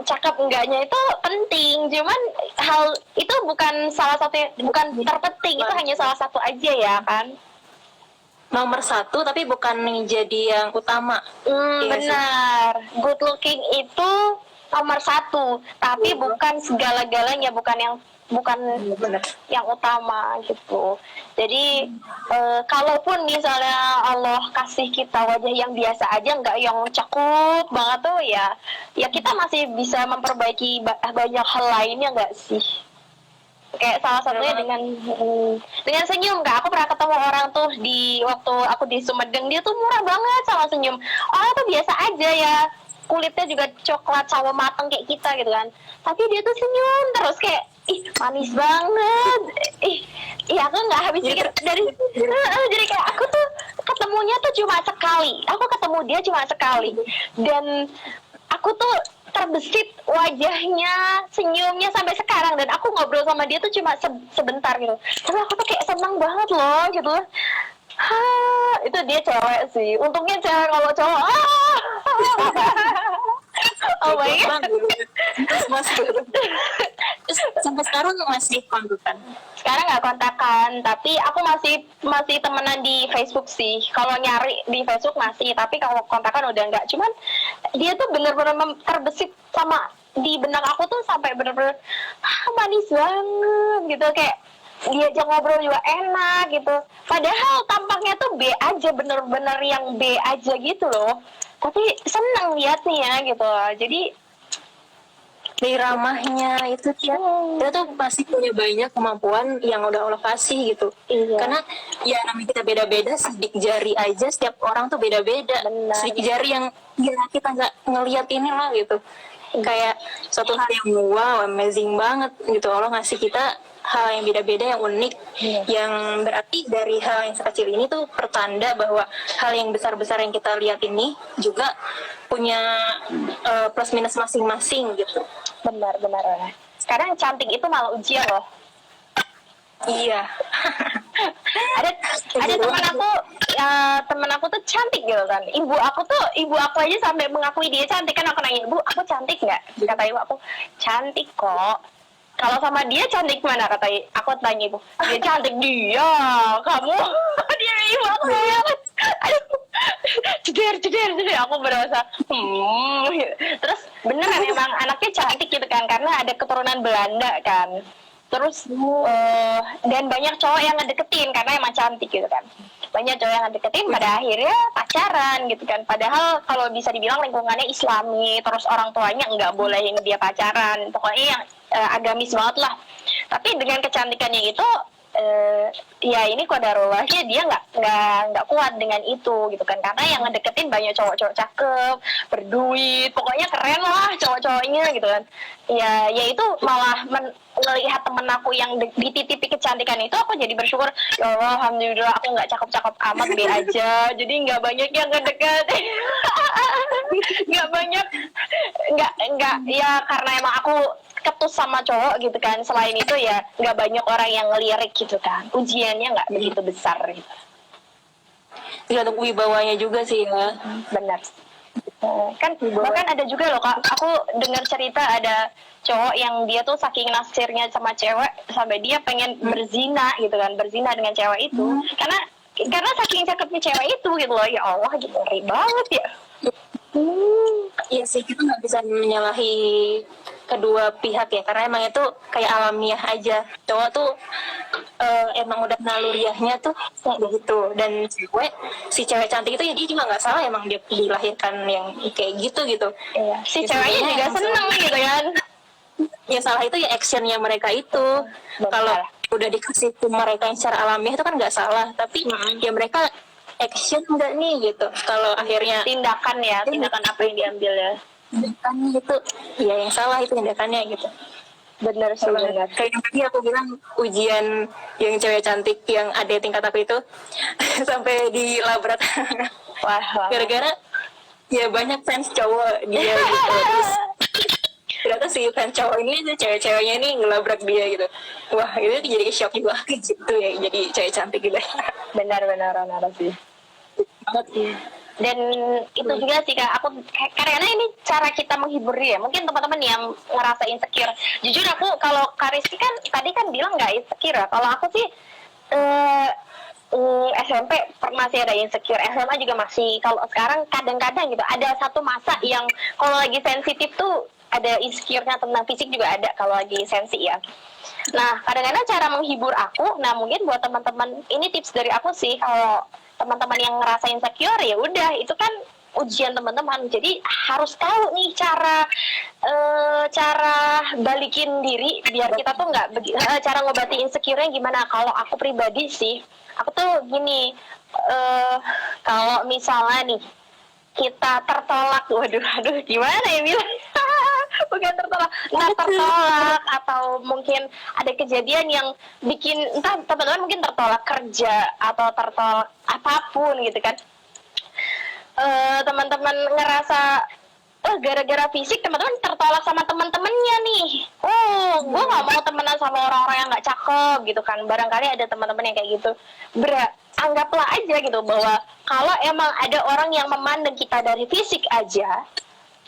cakep enggaknya itu penting, cuman hal itu bukan salah satu, bukan terpenting, itu hanya salah satu aja ya kan. Nomor satu tapi bukan menjadi yang utama. Iya Benar, good looking itu nomor satu, tapi bukan segala-galanya, bukan yang utama gitu. Jadi kalaupun misalnya Allah kasih kita wajah yang biasa aja, nggak yang cakep banget tuh, ya kita masih bisa memperbaiki banyak hal lainnya, nggak sih? Kayak salah satunya dengan senyum. Kak, aku pernah ketemu orang tuh waktu aku di Sumedang, dia tuh murah banget sama senyum. Orang tuh biasa aja ya, kulitnya juga coklat sama mateng kayak kita gitu kan, tapi dia tuh senyum terus, kayak manis banget. Aku nggak habis pikir dari jadi kayak aku tuh ketemunya tuh cuma sekali, aku ketemu dia cuma sekali, dan aku tuh terbesit wajahnya, senyumnya sampai sekarang, dan aku ngobrol sama dia tuh cuma sebentar gitu, tapi aku tuh kayak senang banget loh gitu. Itu dia cewek sih, untungnya cewek, kalau cowok oh my god. Terus sampai sekarang masih kontakan? Sekarang nggak kontakan, tapi aku masih temenan di Facebook sih. Kalau nyari di Facebook masih, tapi kalau kontakan udah nggak. Cuman dia tuh bener-bener terbesit sama di benak aku tuh, sampai bener-bener manis banget gitu, kayak diajak ngobrol juga enak gitu. Padahal tampaknya tuh B aja, bener-bener yang B aja gitu loh. Tapi seneng liatnya gitu. Jadi dari ramahnya itu dia tuh pasti punya banyak kemampuan yang udah Allah kasih gitu. Iya. Karena ya namanya kita beda-beda, sidik jari aja setiap orang tuh beda-beda. Benar. Sidik jari yang kita nggak ngeliat ini lah gitu. Kayak suatu hal yang wow, amazing banget gitu. Allah ngasih kita hal yang beda-beda, yang unik, yang berarti dari hal yang sekecil ini tuh pertanda bahwa hal yang besar-besar yang kita lihat ini juga punya plus minus masing-masing gitu. benar. Sekarang cantik itu malah ujian loh. Iya. ada teman aku tuh cantik gitu kan, ibu aku aja sampai mengakui dia cantik kan. Aku nanya, "Bu, aku cantik nggak?" Kata ibu aku, "Cantik kok." Kalau sama dia cantik mana, aku tanya ibu, "Dia cantik." Dia, kamu dia ibu aku ya. Aduh, jeder jeder jeder, aku berasa terus beneran emang anaknya cantik gitu kan, karena ada keturunan Belanda kan. Terus dan banyak cowok yang ngedeketin karena emang cantik gitu kan. Banyak cowok yang ngedeketin, pada akhirnya pacaran gitu kan. Padahal kalau bisa dibilang lingkungannya Islami, terus orang tuanya nggak bolehin dia pacaran. Pokoknya yang agamis banget lah. Tapi dengan kecantikannya itu ya ini kodarullahnya dia nggak kuat dengan itu gitu kan, karena yang ngedeketin banyak cowok-cowok cakep, berduit, pokoknya keren lah cowok-cowoknya gitu kan. Ya itu malah melihat temen aku yang dititipi kecantikan itu, aku jadi bersyukur, ya Allah, alhamdulillah aku nggak cakep-cakep amat, be aja, jadi nggak banyak yang ngedeket. Nggak banyak, nggak ya, karena emang aku ketus sama cowok gitu kan. Selain itu ya nggak banyak orang yang ngelirik gitu kan, ujiannya nggak begitu besar gitu. Tergantung wibawanya juga sih ya. Benar kan. Bahkan ada juga loh Kak, aku dengar cerita ada cowok yang dia tuh saking naksirnya sama cewek sampai dia pengen berzina gitu kan, berzina dengan cewek itu karena saking cakepnya cewek itu gitu loh. Ya Allah, gitu, ngeri banget ya. Iya sih, kita nggak bisa menyalahi kedua pihak ya, karena emang itu kayak alamiah aja. Cowok tuh emang udah naluriahnya tuh kayak begitu, dan si cewek cantik itu ya dia juga nggak salah, emang dia dilahirkan yang kayak gitu. Iya. Si Ya, ceweknya juga seneng gitu kan. Ya salah itu ya actionnya mereka itu. Kalau udah dikasih ke mereka yang secara alamiah itu kan nggak salah, tapi ya mereka action enggak nih gitu. Kalau akhirnya Tindakan apa yang diambil ya. tindakannya itu ya yang salah, itu tindakannya gitu. Bener sih, bener. Kayak yang tadi aku bilang, ujian yang cewek cantik yang ada tingkat aku itu sampai dilabrak Wah. gara-gara ya banyak fans cowok dia gitu. Terus ternyata si fans cowok ini tuh cewek-ceweknya ini ngelabrak dia gitu. Wah, itu jadi shock juga gitu ya, jadi cewek cantik gitu. Benar sih. Banget sih. Dan itu juga sih Kak, aku karena ini cara kita menghibur dia. Mungkin teman-teman yang ngerasa insecure, jujur aku, kalau Kariski kan tadi kan bilang nggak insecure ya. Kalau aku sih SMP masih ada insecure, SMA juga masih. Kalau sekarang kadang-kadang gitu ada satu masa yang kalau lagi sensitif tuh ada insecure-nya tentang fisik juga ada kalau lagi sensi ya. Nah, kadang-kadang cara menghibur aku, nah mungkin buat teman-teman, ini tips dari aku sih, kalau teman-teman yang ngerasa insecure, ya udah, itu kan ujian teman-teman. Jadi harus tahu nih cara balikin diri biar kita tuh nggak cara ngobati insecure-nya gimana. Kalau aku pribadi sih, aku tuh gini, kalau misalnya nih kita tertolak, waduh gimana ya bilang, bukan tertolak, tertolak, atau mungkin ada kejadian yang bikin, entah teman-teman mungkin tertolak kerja atau tertolak apapun gitu kan, teman-teman ngerasa gara-gara fisik teman-teman tertolak sama teman-temannya nih. Gue nggak mau temenan sama orang-orang yang nggak cakep gitu kan. Barangkali ada teman-teman yang kayak gitu. Anggaplah aja gitu bahwa kalau emang ada orang yang memandang kita dari fisik aja,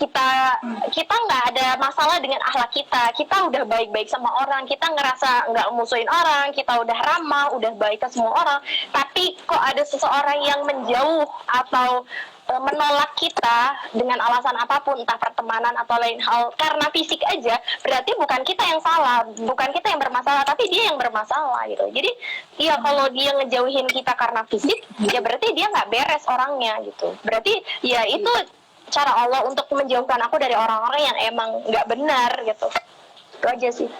kita nggak ada masalah dengan akhlak kita udah baik-baik sama orang, kita ngerasa nggak musuhin orang, kita udah ramah, udah baik ke semua orang. Tapi kok ada seseorang yang menjauh atau menolak kita dengan alasan apapun, entah pertemanan atau lain hal, karena fisik aja, berarti bukan kita yang salah, bukan kita yang bermasalah, tapi dia yang bermasalah gitu. Jadi ya kalau dia ngejauhin kita karena fisik, ya berarti dia nggak beres orangnya gitu. Berarti ya itu cara Allah untuk menjauhkan aku dari orang-orang yang emang nggak benar gitu. Itu aja sih.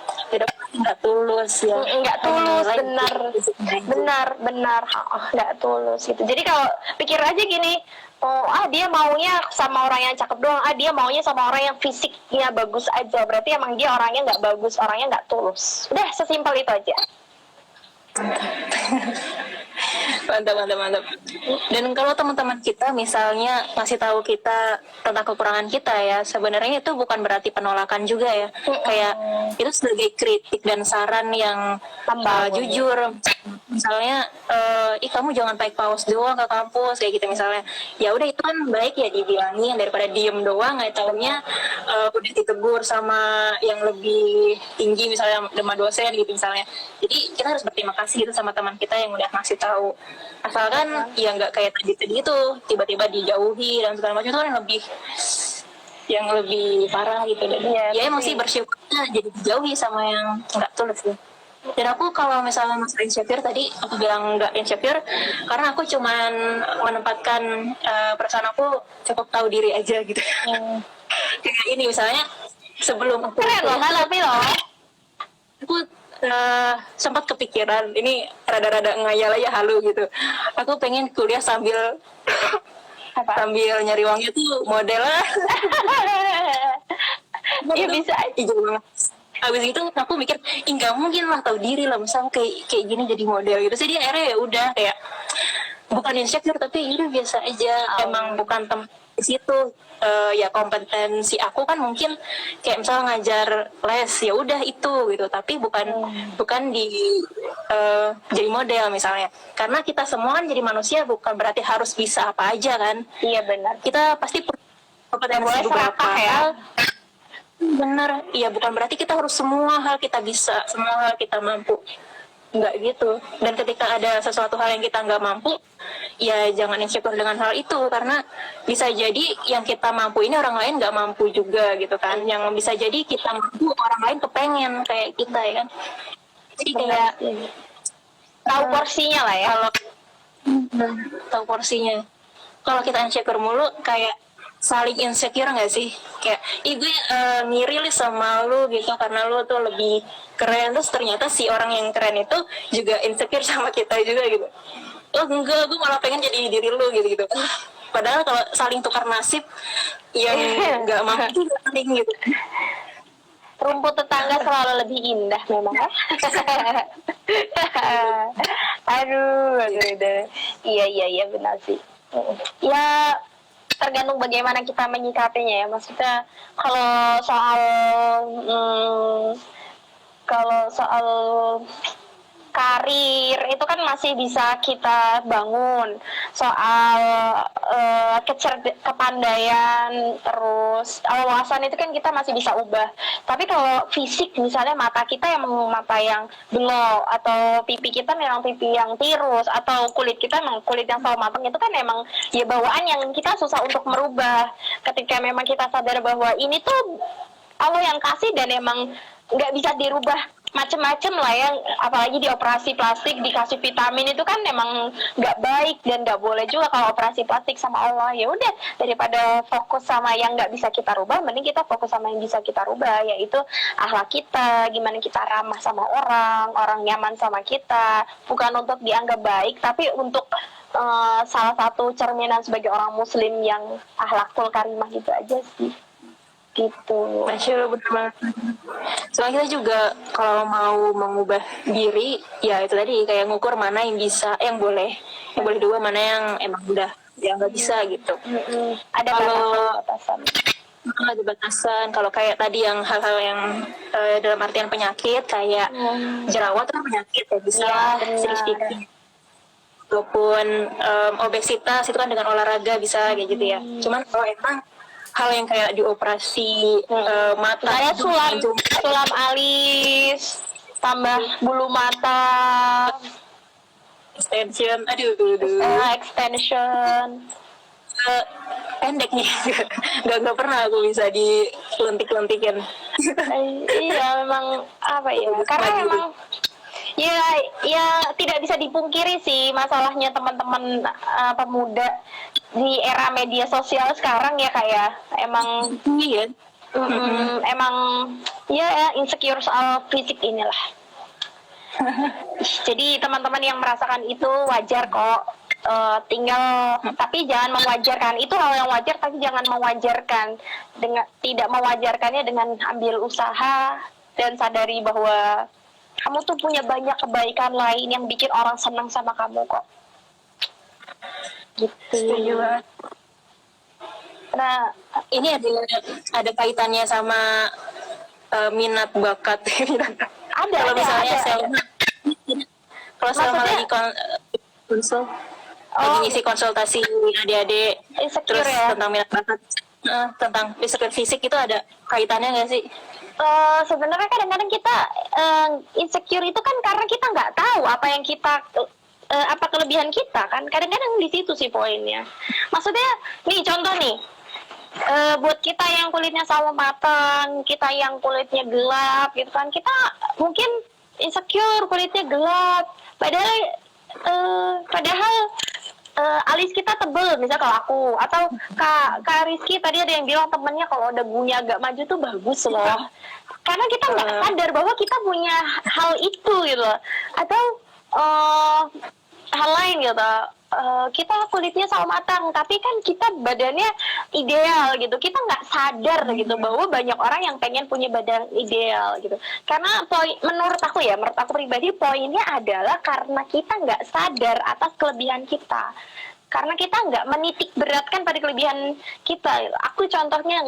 Nggak tulus ya. Nggak tulus, benar, nggak tulus gitu. Jadi kalau pikir aja gini, dia maunya sama orang yang cakep doang, dia maunya sama orang yang fisiknya bagus aja, berarti emang dia orangnya nggak bagus, orangnya nggak tulus. Udah, sesimpel itu aja. Mantap. Dan kalau teman-teman kita misalnya ngasih tahu kita tentang kekurangan kita ya, sebenarnya itu bukan berarti penolakan juga ya. Kayak itu sebagai kritik dan saran yang jujur, Misalnya kamu jangan pakai kaos doang ke kampus kayak gitu misalnya, ya udah itu kan baik ya dibilangin daripada diem doang nggak tahunya udah ditegur sama yang lebih tinggi misalnya sama dosen gitu misalnya. Jadi kita harus berterima kasih gitu sama teman kita yang udah ngasih tahu, asalkan ya nggak kayak tadi itu tiba-tiba dijauhi dan segala macam, itu kan yang lebih parah gitu. Dan ya emang sih bersyukurnya jadi dijauhi sama yang nggak tulus sih. Dan aku kalau misalnya masalah insecure tadi aku bilang nggak insecure karena aku cuman menempatkan perasaan aku cukup tahu diri aja gitu. Kayak ini misalnya sebelum aku Keren loh, tapi loh. aku sempat kepikiran ini rada-rada ngayal aja halu gitu. Aku pengen kuliah sambil sambil nyari uangnya tuh model lah. Ya bisa. Iya banget. Abis itu aku mikir, nggak mungkin lah, tahu diri lah, misal kayak gini jadi model gitu. Jadi akhirnya ya udah kayak bukan insecure tapi ini biasa aja. Emang bukan tempat di situ. Ya kompetensi aku kan mungkin kayak misal ngajar les ya udah itu gitu. Tapi bukan di jadi model misalnya. Karena kita semua kan jadi manusia bukan berarti harus bisa apa aja kan. Iya benar. Kita pasti kompetensi boleh beberapa serakah ya. hal. Bener, iya bukan berarti kita harus semua hal kita bisa, semua hal kita mampu. Enggak gitu. Dan ketika ada sesuatu hal yang kita nggak mampu, ya jangan insecure dengan hal itu. Karena bisa jadi yang kita mampu ini orang lain nggak mampu juga gitu kan. Yang bisa jadi kita mampu, orang lain kepengen kayak kita ya kan. Jadi kayak Tahu porsinya lah ya. kalau tahu porsinya. Kalau kita insecure mulu kayak saling insecure nggak sih? Kayak, gue ngiri li sama lu gitu karena lu tuh lebih keren, terus ternyata si orang yang keren itu juga insecure sama kita juga gitu. Oh enggak, gue malah pengen jadi diri lu gitu. Padahal kalau saling tukar nasib yang nggak mampu saling gitu. Rumput tetangga selalu lebih indah memang ya. aduh. Iya benar sih. Ya tergantung bagaimana kita menyikapinya ya. Maksudnya kalau soal karir itu kan masih bisa kita bangun. Soal kepandaian terus wawasan itu kan kita masih bisa ubah. Tapi kalau fisik misalnya mata kita yang mata yang belok atau pipi kita memang pipi yang tirus atau kulit kita memang kulit yang sawo matang, itu kan memang ya bawaan yang kita susah untuk merubah. Ketika memang kita sadar bahwa ini tuh Allah yang kasih dan emang nggak bisa dirubah macem-macem lah ya, apalagi di operasi plastik dikasih vitamin itu kan memang nggak baik dan nggak boleh juga kalau operasi plastik sama Allah. Ya udah, daripada fokus sama yang nggak bisa kita rubah, mending kita fokus sama yang bisa kita rubah, yaitu akhlak kita, gimana kita ramah sama orang nyaman sama kita, bukan untuk dianggap baik tapi untuk salah satu cerminan sebagai orang muslim yang akhlakul karimah gitu aja sih. Gitu. Masya Allah, betul banget. Soalnya kita juga kalau mau mengubah diri, ya itu tadi kayak ngukur mana yang bisa, yang boleh dua, mana yang emang udah yang nggak bisa gitu. Ada batasan. Ada batasan. Kalau kayak tadi yang hal-hal yang dalam artian penyakit kayak jerawat kan penyakit ya, bisa sedikit. Ataupun obesitas itu kan dengan olahraga bisa kayak gitu ya. Cuman kalau emang hal yang kayak dioperasi mata, kayak sulam alis, tambah bulu mata, extension, extension, pendek nih, nggak pernah aku bisa dilentik-lentikin. Iya memang apa ya? Karena memang ya tidak bisa dipungkiri sih masalahnya teman-teman pemuda di era media sosial sekarang ya, kayak emang emang ya insecure soal fisik inilah. Jadi teman-teman yang merasakan itu wajar kok. Tinggal tapi jangan mewajarkan, itu hal yang wajar tapi jangan mewajarkan dengan tidak mewajarkannya dengan ambil usaha dan sadari bahwa kamu tuh punya banyak kebaikan lain yang bikin orang senang sama kamu kok. Gitu. Setuju banget. Nah, ini ada kaitannya sama minat bakat. Kalau misalnya Kalau selama Maksudnya- lagi konsul, lagi Oh. ngisi konsultasi adik-adik, Insecure terus ya? tentang minat bakat, tentang insecure fisik itu ada kaitannya nggak sih? Sebenarnya kadang-kadang kita insecure itu kan karena kita nggak tahu apa yang kita apa kelebihan kita kan, kadang-kadang di situ sih poinnya. Maksudnya nih contoh nih, buat kita yang kulitnya sawo matang, kita yang kulitnya gelap gitu kan, kita mungkin insecure kulitnya gelap, padahal alis kita tebel, misal kalau aku atau Kak Rizky tadi ada yang bilang temennya kalau dagunya agak maju tuh bagus loh, karena kita nggak sadar bahwa kita punya hal itu gitu loh. Atau hal lain gitu, kita kulitnya sawo matang tapi kan kita badannya ideal gitu, kita nggak sadar gitu bahwa banyak orang yang pengen punya badan ideal gitu. Karena menurut aku pribadi poinnya adalah karena kita nggak sadar atas kelebihan kita, karena kita nggak menitik beratkan pada kelebihan kita. Aku contohnya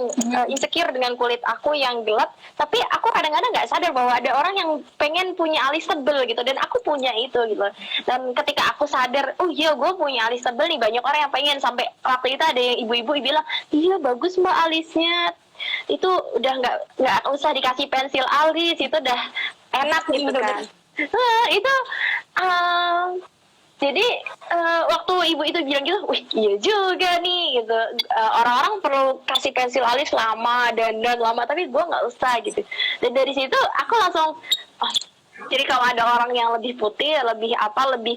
insecure dengan kulit aku yang gelap, tapi aku kadang-kadang nggak sadar bahwa ada orang yang pengen punya alis tebel gitu, dan aku punya itu gitu. Dan ketika aku sadar, oh iya gue punya alis tebel nih, banyak orang yang pengen. Sampai waktu itu ada yang ibu-ibu bilang, iya bagus mbak alisnya, itu udah nggak usah dikasih pensil alis, itu udah enak gitu kan. Itu jadi waktu ibu itu bilang gitu, wih iya juga nih gitu. Orang-orang perlu kasih pensil alis lama, dandan lama, tapi gue nggak usah gitu. Dan dari situ aku langsung, oh, jadi kalau ada orang yang lebih putih, lebih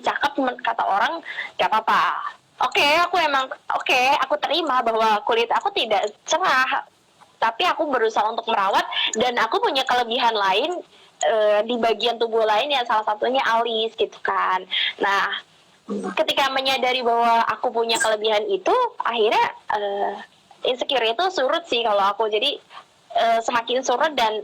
cakep, kata orang, gak apa-apa. Aku terima bahwa kulit aku tidak cerah, tapi aku berusaha untuk merawat, dan aku punya kelebihan lain di bagian tubuh lain, yang salah satunya alis gitu kan. Nah, ketika menyadari bahwa aku punya kelebihan itu, akhirnya insecure itu surut sih kalau aku. Jadi semakin surut dan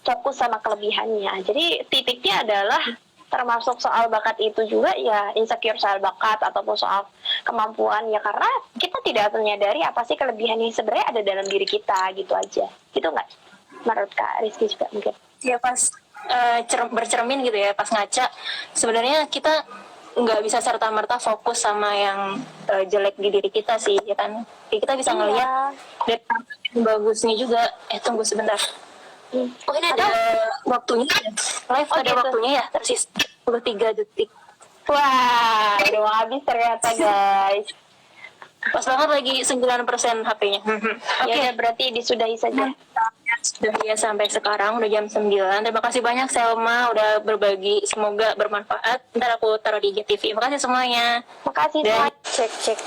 fokus sama kelebihannya. Jadi titiknya adalah termasuk soal bakat itu juga ya, insecure soal bakat ataupun soal kemampuan ya, karena kita tidak menyadari apa sih kelebihan yang sebenarnya ada dalam diri kita gitu aja. Gitu nggak? Menurut Kak Rizky juga mungkin. Ya pas bercermin gitu ya, pas ngaca, sebenarnya kita nggak bisa serta-merta fokus sama yang jelek di diri kita sih, ya kan? Kita bisa ngelihat dari yang bagusnya juga. Tunggu sebentar. Oh ini ada waktunya ya? Live ada gitu. waktunya ya? Tersisa 23 detik. Wah, udah mau habis ternyata guys. Pas banget lagi 9% HP-nya. Oke, berarti disudahi saja. Sudah ya sampai sekarang, udah jam 9. Terima kasih banyak Selma udah berbagi, semoga bermanfaat. Ntar aku taruh di IGTV. Terima kasih semuanya. Makasih Dan semua. Cek.